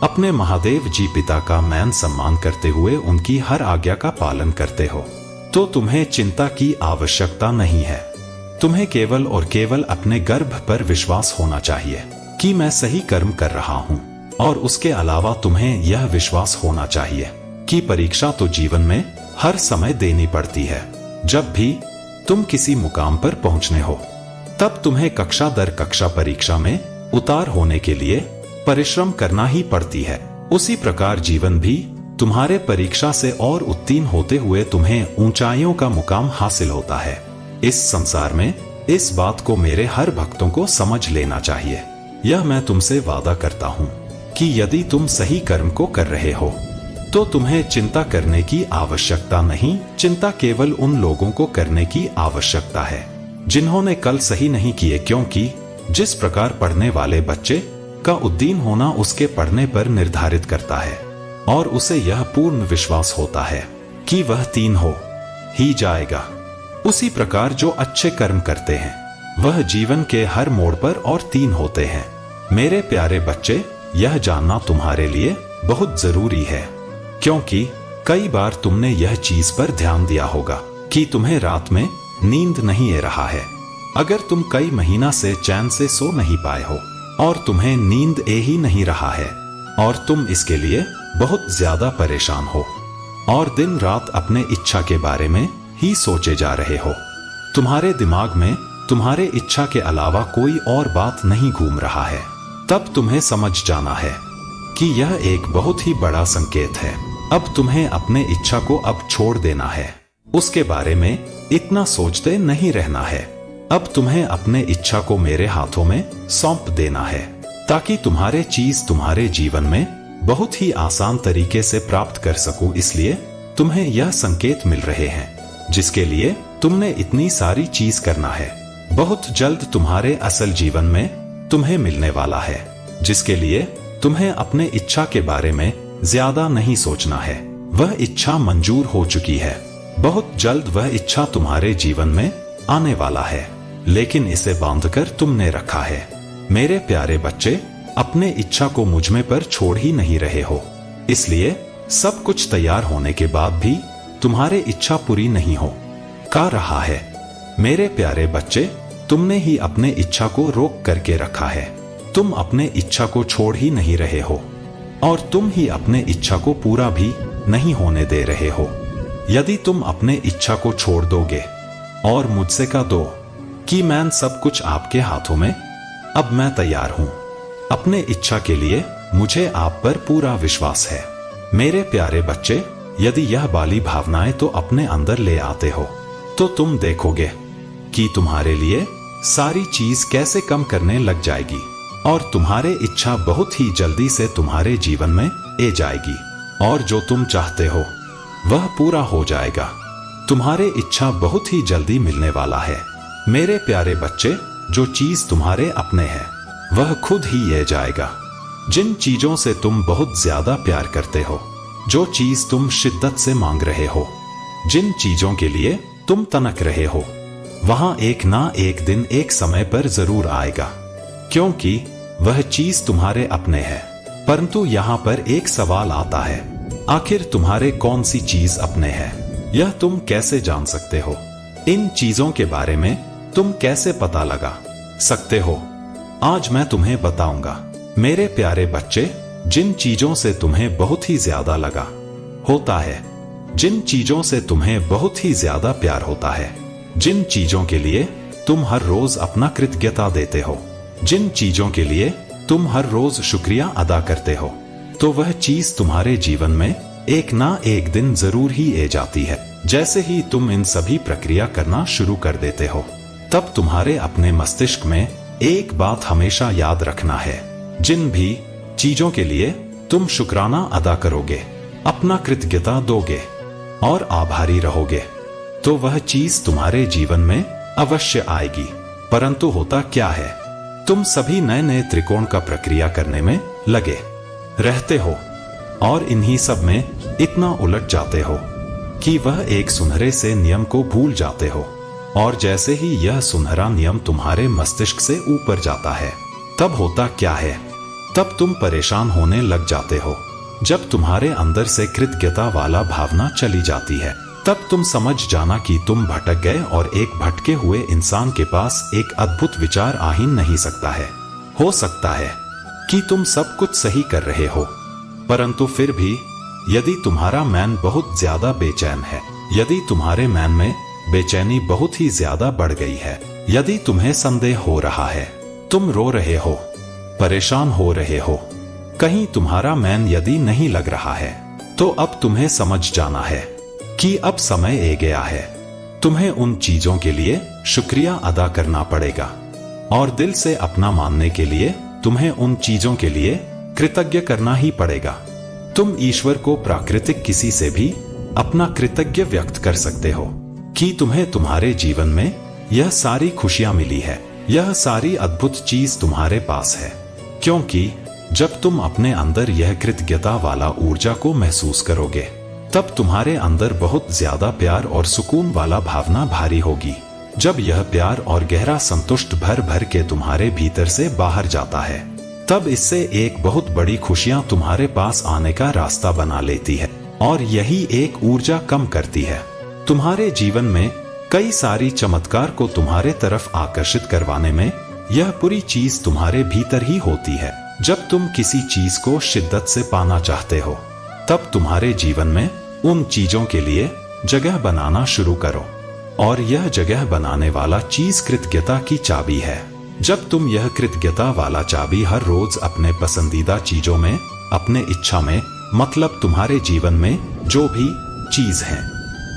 अपने महादेव जी पिता का मान सम्मान करते हुए उनकी हर आज्ञा का पालन करते हो, तो तुम्हें चिंता की आवश्यकता नहीं है। तुम्हें केवल और केवल अपने गर्भ पर विश्वास होना चाहिए कि मैं सही कर्म कर रहा हूँ, और उसके अलावा तुम्हें यह विश्वास होना चाहिए कि परीक्षा तो जीवन में हर समय देनी पड़ती है। जब भी तुम किसी मुकाम पर पहुंचने हो, तब तुम्हें कक्षा दर कक्षा परीक्षा में उतार होने के लिए परिश्रम करना ही पड़ती है। उसी प्रकार जीवन भी तुम्हारे परीक्षा से और उत्तीर्ण होते हुए तुम्हें ऊंचाइयों का मुकाम हासिल होता है। इस संसार में इस बात को मेरे हर भक्तों को समझ लेना चाहिए। यह मैं तुमसे वादा करता हूँ कि यदि तुम सही कर्म को कर रहे हो तो तुम्हें चिंता करने की आवश्यकता नहीं। चिंता केवल उन लोगों को करने की आवश्यकता है जिन्होंने कल सही नहीं किए, क्योंकि जिस प्रकार पढ़ने वाले बच्चे का उत्तीर्ण होना उसके पढ़ने पर निर्धारित करता है और उसे यह पूर्ण विश्वास होता है कि वह 3 हो ही जाएगा, उसी प्रकार जो अच्छे कर्म करते हैं वह जीवन के हर मोड़ पर और 3 होते हैं। मेरे प्यारे बच्चे, यह जानना तुम्हारे लिए बहुत जरूरी है, क्योंकि कई बार तुमने यह चीज पर ध्यान दिया होगा कि तुम्हें रात में नींद नहीं आ रहा है। अगर तुम कई महीना से चैन से सो नहीं पाए हो और तुम्हें नींद ए ही नहीं रहा है और तुम इसके लिए बहुत ज्यादा परेशान हो और दिन रात अपने इच्छा के बारे में ही सोचे जा रहे हो। तुम्हारे दिमाग में तुम्हारे इच्छा के अलावा कोई और बात नहीं घूम रहा है। तब तुम्हें समझ जाना है कि यह एक बहुत ही बड़ा संकेत है। अब तुम्हें अपने इच्छा को अब छोड़ देना है, उसके बारे में इतना सोचते नहीं रहना है। अब तुम्हें अपने इच्छा को मेरे हाथों में सौंप देना है ताकि तुम्हारे चीज तुम्हारे जीवन में बहुत ही आसान तरीके से प्राप्त कर सकूं। इसलिए तुम्हें यह संकेत मिल रहे हैं जिसके लिए तुमने इतनी सारी चीज करना है। बहुत जल्द तुम्हारे असल जीवन में तुम्हें मिलने वाला है जिसके लिए तुम्हें अपने इच्छा के बारे में ज्यादा नहीं सोचना है। वह इच्छा मंजूर हो चुकी है। बहुत जल्द वह इच्छा तुम्हारे जीवन में आने वाला है, लेकिन इसे बांधकर तुमने रखा है। मेरे प्यारे बच्चे, अपने इच्छा को मुझ में पर छोड़ ही नहीं रहे हो, इसलिए सब कुछ तैयार होने के बाद भी तुम्हारे इच्छा पूरी नहीं हो का रहा है। मेरे प्यारे बच्चे, तुमने ही अपने इच्छा को रोक करके रखा है। तुम अपने इच्छा को छोड़ ही नहीं रहे हो और तुम ही अपने इच्छा को पूरा भी नहीं होने दे रहे हो। यदि तुम अपने इच्छा को छोड़ दोगे और मुझसे कह दो कि मैं सब कुछ आपके हाथों में, अब मैं तैयार हूं अपने इच्छा के लिए, मुझे आप पर पूरा विश्वास है। मेरे प्यारे बच्चे, यदि यह वाली भावनाएं तो अपने अंदर ले आते हो तो तुम देखोगे कि तुम्हारे लिए सारी चीज कैसे कम करने लग जाएगी और तुम्हारे इच्छा बहुत ही जल्दी से तुम्हारे जीवन में आ जाएगी और जो तुम चाहते हो वह पूरा हो जाएगा। तुम्हारे इच्छा बहुत ही जल्दी मिलने वाला है। मेरे प्यारे बच्चे, जो चीज तुम्हारे अपने है वह खुद ही आ जाएगा। जिन चीजों से तुम बहुत ज्यादा प्यार करते हो, जो चीज तुम शिद्दत से मांग रहे हो, जिन चीजों के लिए तुम तनक रहे हो, वहां एक ना एक दिन एक समय पर जरूर आएगा, क्योंकि वह चीज तुम्हारे अपने है। परंतु यहाँ पर एक सवाल आता है, आखिर तुम्हारे कौन सी चीज अपने है? यह तुम कैसे जान सकते हो? इन चीजों के बारे में तुम कैसे पता लगा सकते हो? आज मैं तुम्हें बताऊंगा। मेरे प्यारे बच्चे, जिन चीजों से तुम्हें बहुत ही ज्यादा लगा होता है, जिन चीजों से तुम्हें बहुत ही ज्यादा प्यार होता है, जिन चीजों के लिए तुम हर रोज अपना कृतज्ञता देते हो, जिन चीजों के लिए तुम हर रोज शुक्रिया अदा करते हो, तो वह चीज तुम्हारे जीवन में एक ना एक दिन जरूर ही आ जाती है। जैसे ही तुम इन सभी प्रक्रिया करना शुरू कर देते हो, तब तुम्हारे अपने मस्तिष्क में एक बात हमेशा याद रखना है, जिन भी चीजों के लिए तुम शुक्राना अदा करोगे, अपना कृतज्ञता दोगे और आभारी रहोगे, तो वह चीज तुम्हारे जीवन में अवश्य आएगी। परंतु होता क्या है, तुम सभी नए नए त्रिकोण का प्रक्रिया करने में लगे रहते हो और इन्हीं सब में इतना उलझ जाते हो कि वह एक सुनहरे से नियम को भूल जाते हो। और जैसे ही यह सुनहरा नियम तुम्हारे मस्तिष्क से ऊपर जाता है, तब होता क्या है, तब तुम परेशान होने लग जाते हो। जब तुम्हारे अंदर से कृतज्ञता वाला भावना चली जाती है, तब तुम समझ जाना कि तुम भटक गए और एक भटके हुए इंसान के पास एक अद्भुत विचार आ ही नहीं सकता है। हो सकता है कि तुम सब कुछ सही कर रहे हो, परंतु फिर भी यदि तुम्हारा मन बहुत ज्यादा बेचैन है, यदि तुम्हारे मन में बेचैनी बहुत ही ज्यादा बढ़ गई है, यदि तुम्हें संदेह हो रहा है, तुम रो रहे हो, परेशान हो रहे हो, कहीं तुम्हारा मन यदि नहीं लग रहा है, तो अब तुम्हें समझ जाना है कि अब समय आ गया है। तुम्हें उन चीजों के लिए शुक्रिया अदा करना पड़ेगा और दिल से अपना मानने के लिए तुम्हें उन चीजों के लिए कृतज्ञ करना ही पड़ेगा। तुम ईश्वर को प्राकृतिक किसी से भी अपना कृतज्ञ व्यक्त कर सकते हो कि तुम्हें तुम्हारे जीवन में यह सारी खुशियां मिली है, यह सारी अद्भुत चीज तुम्हारे पास है, क्योंकि जब तुम अपने अंदर यह कृतज्ञता वाला ऊर्जा को महसूस करोगे, तब तुम्हारे अंदर बहुत ज्यादा प्यार और सुकून वाला भावना भारी होगी। जब यह प्यार और गहरा संतुष्ट भर भर के तुम्हारे भीतर से बाहर जाता है, तब इससे एक बहुत बड़ी खुशियां तुम्हारे पास आने का रास्ता बना लेती है और यही एक ऊर्जा कम करती है। तुम्हारे जीवन में कई सारी चमत्कार को तुम्हारे तरफ आकर्षित करवाने में यह पूरी चीज तुम्हारे भीतर ही होती है। जब तुम किसी चीज को शिद्दत से पाना चाहते हो, तब तुम्हारे जीवन में उन चीजों के लिए जगह बनाना शुरू करो, और यह जगह बनाने वाला चीज कृतज्ञता की चाबी है। जब तुम यह कृतज्ञता वाला चाबी हर रोज अपने पसंदीदा चीजों में, अपने इच्छा में, मतलब तुम्हारे जीवन में जो भी चीज है,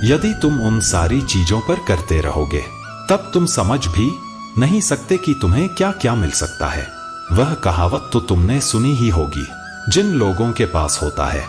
यदि तुम उन सारी चीजों पर करते रहोगे, तब तुम समझ भी नहीं सकते कि तुम्हें क्या क्या मिल सकता है। वह कहावत तो तुमने सुनी ही होगी, जिन लोगों के पास होता है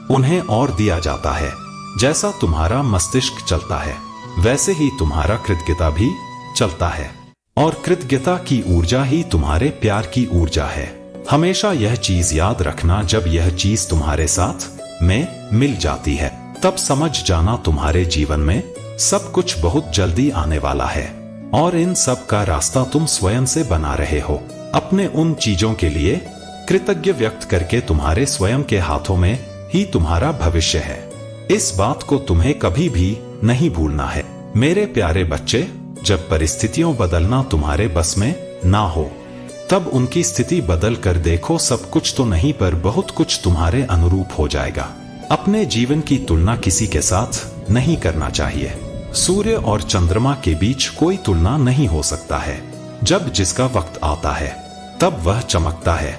उन्हें और दिया जाता है। जैसा तुम्हारा मस्तिष्क चलता है, वैसे ही तुम्हारा कृतज्ञता भी चलता है, और कृतज्ञता की ऊर्जा ही तुम्हारे प्यार की ऊर्जा है। हमेशा यह चीज याद रखना, जब यह चीज तुम्हारे साथ में मिल जाती है, तब समझ जाना तुम्हारे जीवन में सब कुछ बहुत जल्दी आने वाला है, और इन सब का रास्ता तुम स्वयं से बना रहे हो। अपने उन चीजों के लिए कृतज्ञ व्यक्त करके तुम्हारे स्वयं के हाथों में ही तुम्हारा भविष्य है। इस बात को तुम्हें कभी भी नहीं भूलना है। मेरे प्यारे बच्चे, जब परिस्थितियों बदलना तुम्हारे बस में ना हो, तब उनकी स्थिति बदल कर देखो। सब कुछ तो नहीं, पर बहुत कुछ तुम्हारे अनुरूप हो जाएगा। अपने जीवन की तुलना किसी के साथ नहीं करना चाहिए। सूर्य और चंद्रमा के बीच कोई तुलना नहीं हो सकता है। जब जिसका वक्त आता है, तब वह चमकता है।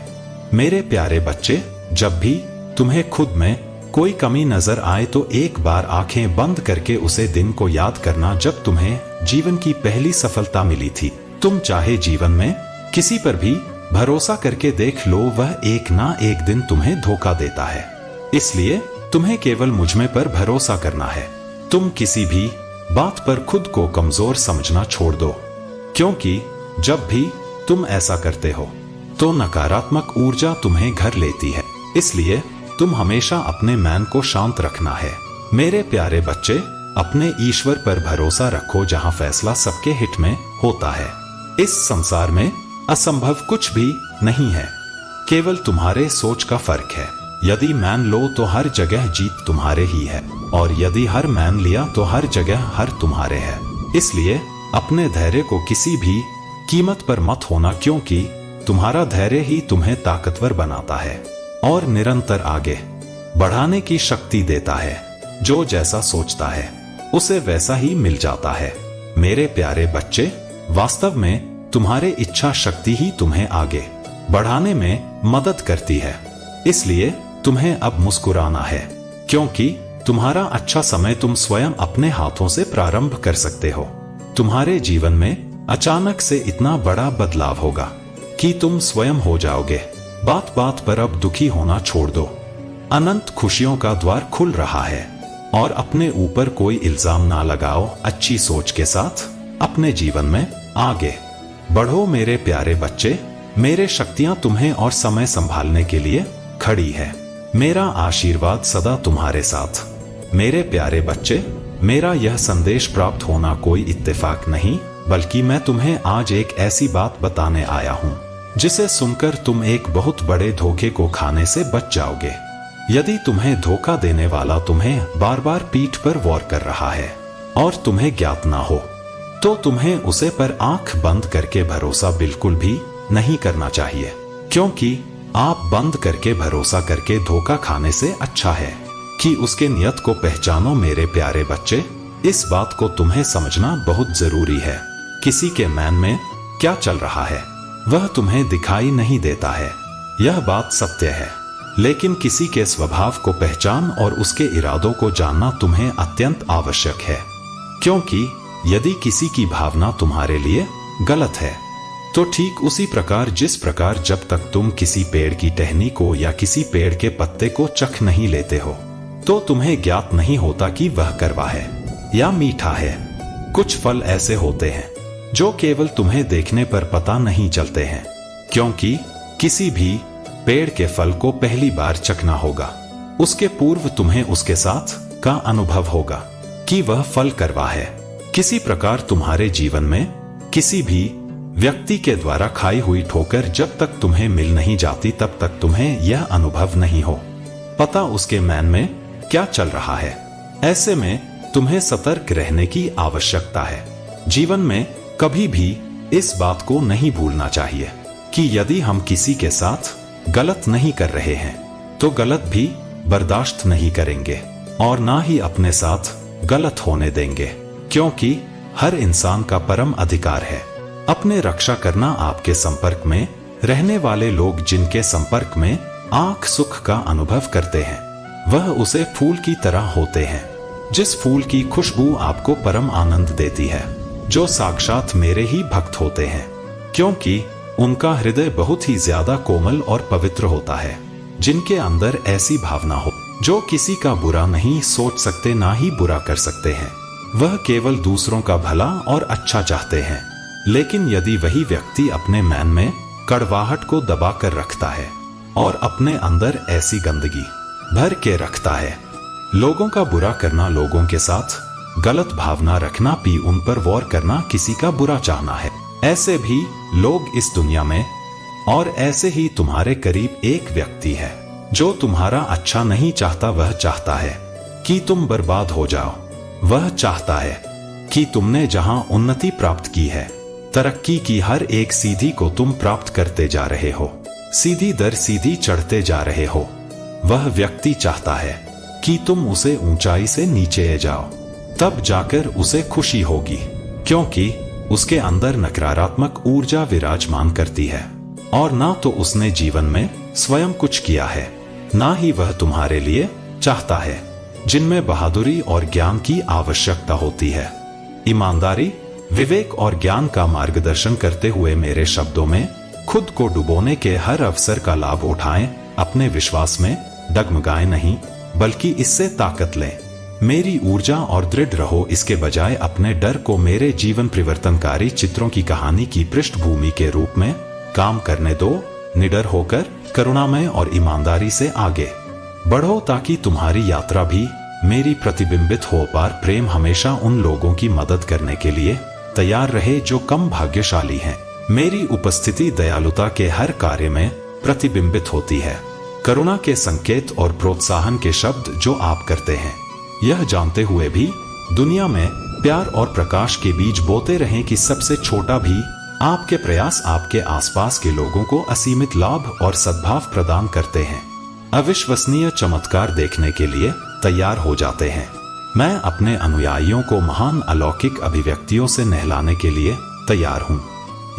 मेरे प्यारे बच्चे, जब भी तुम्हें खुद में कोई कमी नजर आए, तो एक बार आंखें बंद करके उसे दिन को याद करना जब तुम्हें जीवन की पहली सफलता मिली थी। तुम चाहे जीवन में किसी पर भी भरोसा करके देख लो, वह एक ना एक दिन तुम्हें धोखा देता है। इसलिए तुम्हें केवल मुझमें पर भरोसा करना है। तुम किसी भी बात पर खुद को कमजोर समझना छोड़ दो, क्योंकि जब भी तुम ऐसा करते हो, तो नकारात्मक ऊर्जा तुम्हें घर लेती है। इसलिए तुम हमेशा अपने मन को शांत रखना है। मेरे प्यारे बच्चे, अपने ईश्वर पर भरोसा रखो, जहां फैसला सबके हित में होता है। इस संसार में असंभव कुछ भी नहीं है, केवल तुम्हारे सोच का फर्क है। यदि मान लो तो हर जगह जीत तुम्हारे ही है, और यदि हर मान लिया तो हर जगह हर तुम्हारे है। इसलिए अपने धैर्य को किसी भी कीमत पर मत होना, क्योंकि तुम्हारा धैर्य ही तुम्हें ताकतवर बनाता है और निरंतर आगे बढ़ाने की शक्ति देता है। जो जैसा सोचता है उसे वैसा ही मिल जाता है। मेरे प्यारे बच्चे, वास्तव में तुम्हारे इच्छा शक्ति ही तुम्हें आगे बढ़ाने में मदद करती है। इसलिए तुम्हें अब मुस्कुराना है, क्योंकि तुम्हारा अच्छा समय तुम स्वयं अपने हाथों से प्रारंभ कर सकते हो। तुम्हारे जीवन में अचानक से इतना बड़ा बदलाव होगा कि तुम स्वयं हो जाओगे। बात बात पर अब दुखी होना छोड़ दो। अनंत खुशियों का द्वार खुल रहा है, और अपने ऊपर कोई इल्जाम ना लगाओ। अच्छी सोच के साथ अपने जीवन में आगे बढ़ो। मेरे प्यारे बच्चे, मेरे शक्तियां तुम्हें और समय संभालने के लिए खड़ी है। मेरा आशीर्वाद सदा तुम्हारे साथ। मेरे प्यारे बच्चे, मेरा यह संदेश प्राप्त होना कोई इत्तेफाक नहीं, बल्कि मैं तुम्हें आज एक ऐसी बात बताने आया हूँ जिसे सुनकर तुम एक बहुत बड़े धोखे को खाने से बच जाओगे। यदि तुम्हें धोखा देने वाला तुम्हें बार बार पीठ पर वार कर रहा है और तुम्हें ज्ञात ना हो, तो तुम्हें उसे पर आंख बंद करके भरोसा बिल्कुल भी नहीं करना चाहिए, क्योंकि आप बंद करके भरोसा करके धोखा खाने से अच्छा है कि उसके नियत को पहचानो। मेरे प्यारे बच्चे, इस बात को तुम्हें समझना बहुत जरूरी है। किसी के मन में क्या चल रहा है वह तुम्हें दिखाई नहीं देता है, यह बात सत्य है। लेकिन किसी के स्वभाव को पहचान और उसके इरादों को जानना तुम्हें अत्यंत आवश्यक है, क्योंकि यदि किसी की भावना तुम्हारे लिए गलत है, तो ठीक उसी प्रकार जिस प्रकार जब तक तुम किसी पेड़ की टहनी को या किसी पेड़ के पत्ते को चख नहीं लेते हो, तो तुम्हें ज्ञात नहीं होता कि वह कड़वा है या मीठा है। कुछ फल ऐसे होते हैं जो केवल तुम्हें देखने पर पता नहीं चलते हैं, क्योंकि किसी भी पेड़ के फल को पहली बार चखना होगा। उसके पूर्व तुम्हें उसके साथ का अनुभव होगा कि वह फल कड़वा है। किसी प्रकार तुम्हारे जीवन में किसी भी व्यक्ति के द्वारा खाई हुई ठोकर जब तक तुम्हें मिल नहीं जाती, तब तक तुम्हें यह अनुभव नहीं हो पता उसके मन में क्या चल रहा है। ऐसे में तुम्हें सतर्क रहने की आवश्यकता है। जीवन में कभी भी इस बात को नहीं भूलना चाहिए कि यदि हम किसी के साथ गलत नहीं कर रहे हैं तो गलत भी बर्दाश्त नहीं करेंगे और ना ही अपने साथ गलत होने देंगे, क्योंकि हर इंसान का परम अधिकार है अपने रक्षा करना। आपके संपर्क में रहने वाले लोग जिनके संपर्क में आंख सुख का अनुभव करते हैं, वह उसे फूल की तरह होते हैं, जिस फूल की खुशबू आपको परम आनंद देती है, जो साक्षात मेरे ही भक्त होते हैं, क्योंकि उनका हृदय बहुत ही ज्यादा कोमल और पवित्र होता है। जिनके अंदर ऐसी भावना हो जो किसी का बुरा नहीं सोच सकते ना ही बुरा कर सकते हैं, वह केवल दूसरों का भला और अच्छा चाहते हैं। लेकिन यदि वही व्यक्ति अपने मन में कड़वाहट को दबा कर रखता है और अपने अंदर ऐसी गंदगी भर के रखता है, लोगों का बुरा करना, लोगों के साथ गलत भावना रखना, भी उन पर वार करना, किसी का बुरा चाहना है, ऐसे भी लोग इस दुनिया में। और ऐसे ही तुम्हारे करीब एक व्यक्ति है जो तुम्हारा अच्छा नहीं चाहता। वह चाहता है कि तुम बर्बाद हो जाओ। वह चाहता है कि तुमने जहां उन्नति प्राप्त की है, तरक्की की हर एक सीढ़ी को तुम प्राप्त करते जा रहे हो, सीधी दर सीधी चढ़ते जा रहे हो। वह व्यक्ति चाहता है कि तुम उसे ऊंचाई से नीचे जाओ, तब जाकर उसे खुशी होगी, क्योंकि उसके अंदर नकारात्मक ऊर्जा विराजमान करती है और ना तो उसने जीवन में स्वयं कुछ किया है, ना ही वह तुम्हारे लिए चाहता है, जिनमें बहादुरी और ज्ञान की आवश्यकता होती है। ईमानदारी, विवेक और ज्ञान का मार्गदर्शन करते हुए मेरे शब्दों में खुद को डुबोने के हर अवसर का लाभ उठाएं। अपने विश्वास में डगमगाएं नहीं, बल्कि इससे ताकत लें। मेरी ऊर्जा और दृढ़ रहो, इसके बजाय अपने डर को मेरे जीवन परिवर्तनकारी चित्रों की कहानी की पृष्ठभूमि के रूप में काम करने दो। निडर होकर करुणामय और ईमानदारी से आगे बढ़ो, ताकि तुम्हारी यात्रा भी मेरी प्रतिबिंबित हो। पार प्रेम हमेशा उन लोगों की मदद करने के लिए तैयार रहे जो कम भाग्यशाली हैं। मेरी उपस्थिति दयालुता के हर कार्य में प्रतिबिंबित होती है। करुणा के संकेत और प्रोत्साहन के शब्द जो आप करते हैं, यह जानते हुए भी दुनिया में प्यार और प्रकाश के बीज बोते रहें कि सबसे छोटा भी आपके प्रयास आपके आसपास के लोगों को असीमित लाभ और सद्भाव प्रदान करते हैं। अविश्वसनीय चमत्कार देखने के लिए तैयार हो जाते हैं। मैं अपने अनुयायियों को महान अलौकिक अभिव्यक्तियों से नहलाने के लिए तैयार हूँ।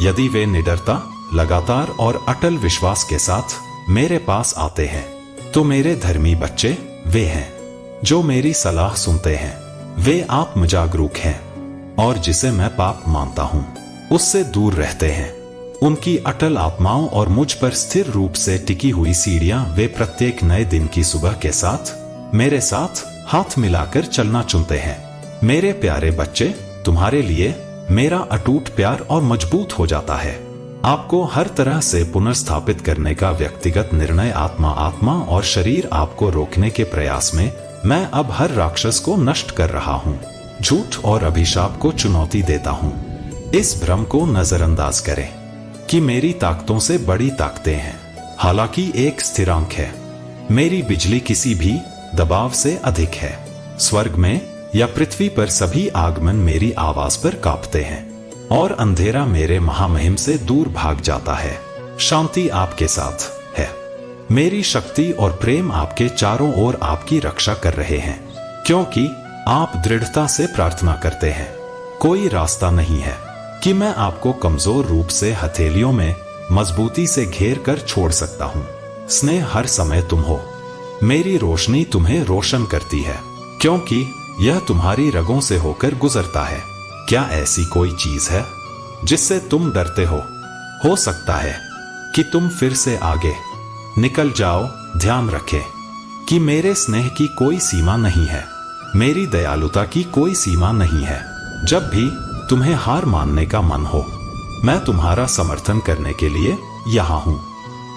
यदि वे निडरता, लगातार और अटल विश्वास के साथ मेरे पास आते हैं, तो मेरे धर्मी बच्चे वे हैं जो मेरी सलाह सुनते हैं। वे आत्म जागरूक हैं और जिसे मैं पाप मानता हूँ उससे दूर रहते हैं। उनकी अटल आत्माओं और मुझ पर स्थिर रूप से टिकी हुई सीढ़ियां, वे प्रत्येक नए दिन की सुबह के साथ मेरे साथ हाथ मिलाकर चलना चुनते हैं। मेरे प्यारे बच्चे, तुम्हारे लिए मेरा अटूट प्यार और मजबूत हो जाता है। आपको हर तरह से पुनर्स्थापित करने का व्यक्तिगत निर्णय, आत्मा और शरीर आपको रोकने के प्रयास में मैं अब हर राक्षस को नष्ट कर रहा हूँ, झूठ और अभिशाप को चुनौती देता हूँ। इस भ्रम को नजरअंदाज करें कि मेरी ताकतों से बड़ी ताकतें हैं, हालांकि एक स्थिरांक है। मेरी बिजली किसी भी दबाव से अधिक है। स्वर्ग में या पृथ्वी पर सभी आगमन मेरी आवाज पर कांपते हैं और अंधेरा मेरे महामहिम से दूर भाग जाता है। शांति आपके साथ है। मेरी शक्ति और प्रेम आपके चारों ओर आपकी रक्षा कर रहे हैं, क्योंकि आप दृढ़ता से प्रार्थना करते हैं। कोई रास्ता नहीं है कि मैं आपको कमजोर रूप से हथेलियों में मजबूती से घेर कर छोड़ सकता हूँ। स्नेह हर समय तुम हो। मेरी रोशनी तुम्हें रोशन करती है, क्योंकि यह तुम्हारी रगों से होकर गुजरता है। क्या ऐसी कोई चीज है जिससे तुम डरते हो सकता है कि तुम फिर से आगे निकल जाओ। ध्यान रखें कि मेरे स्नेह की कोई सीमा नहीं है, मेरी दयालुता की कोई सीमा नहीं है। जब भी तुम्हें हार मानने का मन हो, मैं तुम्हारा समर्थन करने के लिए यहाँ हूँ।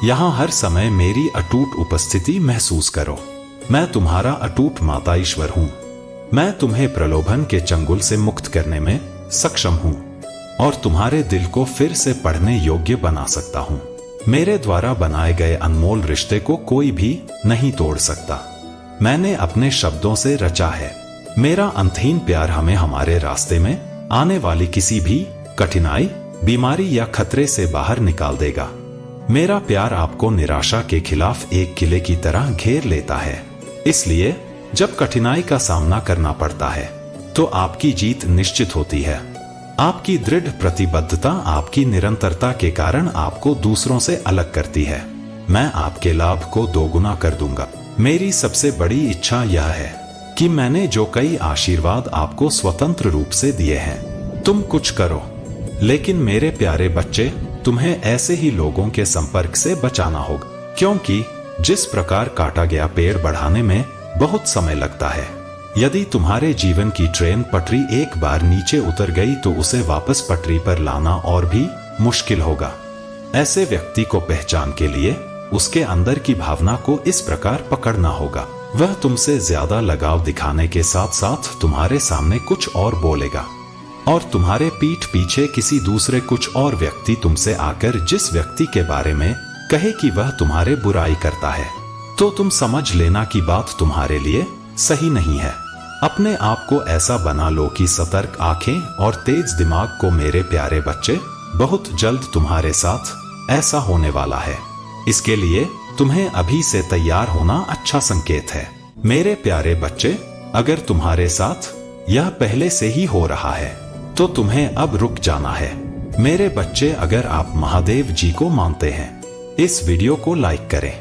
यहाँ हर समय मेरी अटूट उपस्थिति महसूस करो। मैं तुम्हारा अटूट माता ईश्वर हूँ। मैं तुम्हें प्रलोभन के चंगुल से मुक्त करने में सक्षम हूँ और तुम्हारे दिल को फिर से पढ़ने योग्य बना सकता हूँ। मेरे द्वारा बनाए गए अनमोल रिश्ते को कोई भी नहीं तोड़ सकता। मैंने अपने शब्दों से रचा है। मेरा अंतहीन प्यार हमें हमारे रास्ते में आने वाली किसी भी कठिनाई बीमारी या खतरे से बाहर निकाल देगा। मेरा प्यार आपको निराशा के खिलाफ एक किले की तरह घेर लेता है। इसलिए जब कठिनाई का सामना करना पड़ता है तो आपकी जीत निश्चित होती है। आपकी दृढ़ प्रतिबद्धता, आपकी निरंतरता के कारण आपको दूसरों से अलग करती है। मैं आपके लाभ को दोगुना कर दूंगा। मेरी सबसे बड़ी इच्छा यह है कि मैंने जो कई आशीर्वाद आपको स्वतंत्र रूप से दिए हैं, तुम कुछ करो। लेकिन मेरे प्यारे बच्चे, तुम्हें ऐसे ही लोगों के संपर्क से बचाना होगा, क्योंकि जिस प्रकार काटा गया पेड़ बढ़ाने में बहुत समय लगता है, यदि तुम्हारे जीवन की ट्रेन पटरी एक बार नीचे उतर गई तो उसे वापस पटरी पर लाना और भी मुश्किल होगा। ऐसे व्यक्ति को पहचान के लिए उसके अंदर की भावना को इस प्रकार पकड़ना होगा। वह तुमसे ज्यादा लगाव दिखाने के साथ साथ तुम्हारे सामने कुछ और बोलेगा और तुम्हारे पीठ पीछे किसी दूसरे कुछ और व्यक्ति तुमसे आकर जिस व्यक्ति के बारे में कहे कि वह तुम्हारे बुराई करता है, तो तुम समझ लेना कि बात तुम्हारे लिए सही नहीं है। अपने आप को ऐसा बना लो कि सतर्क आंखें और तेज दिमाग को। मेरे प्यारे बच्चे, बहुत जल्द तुम्हारे साथ ऐसा होने वाला है। इसके लिए तुम्हें अभी से तैयार होना अच्छा संकेत है। मेरे प्यारे बच्चे, अगर तुम्हारे साथ यह पहले से ही हो रहा है तो तुम्हें अब रुक जाना है। मेरे बच्चे, अगर आप महादेव जी को मानते हैं, इस वीडियो को लाइक करें।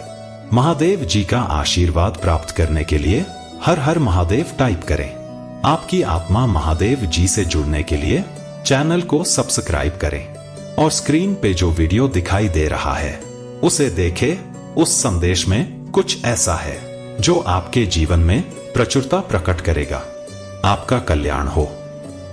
महादेव जी का आशीर्वाद प्राप्त करने के लिए हर हर महादेव टाइप करें। आपकी आत्मा महादेव जी से जुड़ने के लिए चैनल को सब्सक्राइब करें और स्क्रीन पे जो वीडियो दिखाई दे रहा है उसे देखें। उस संदेश में कुछ ऐसा है जो आपके जीवन में प्रचुरता प्रकट करेगा। आपका कल्याण हो।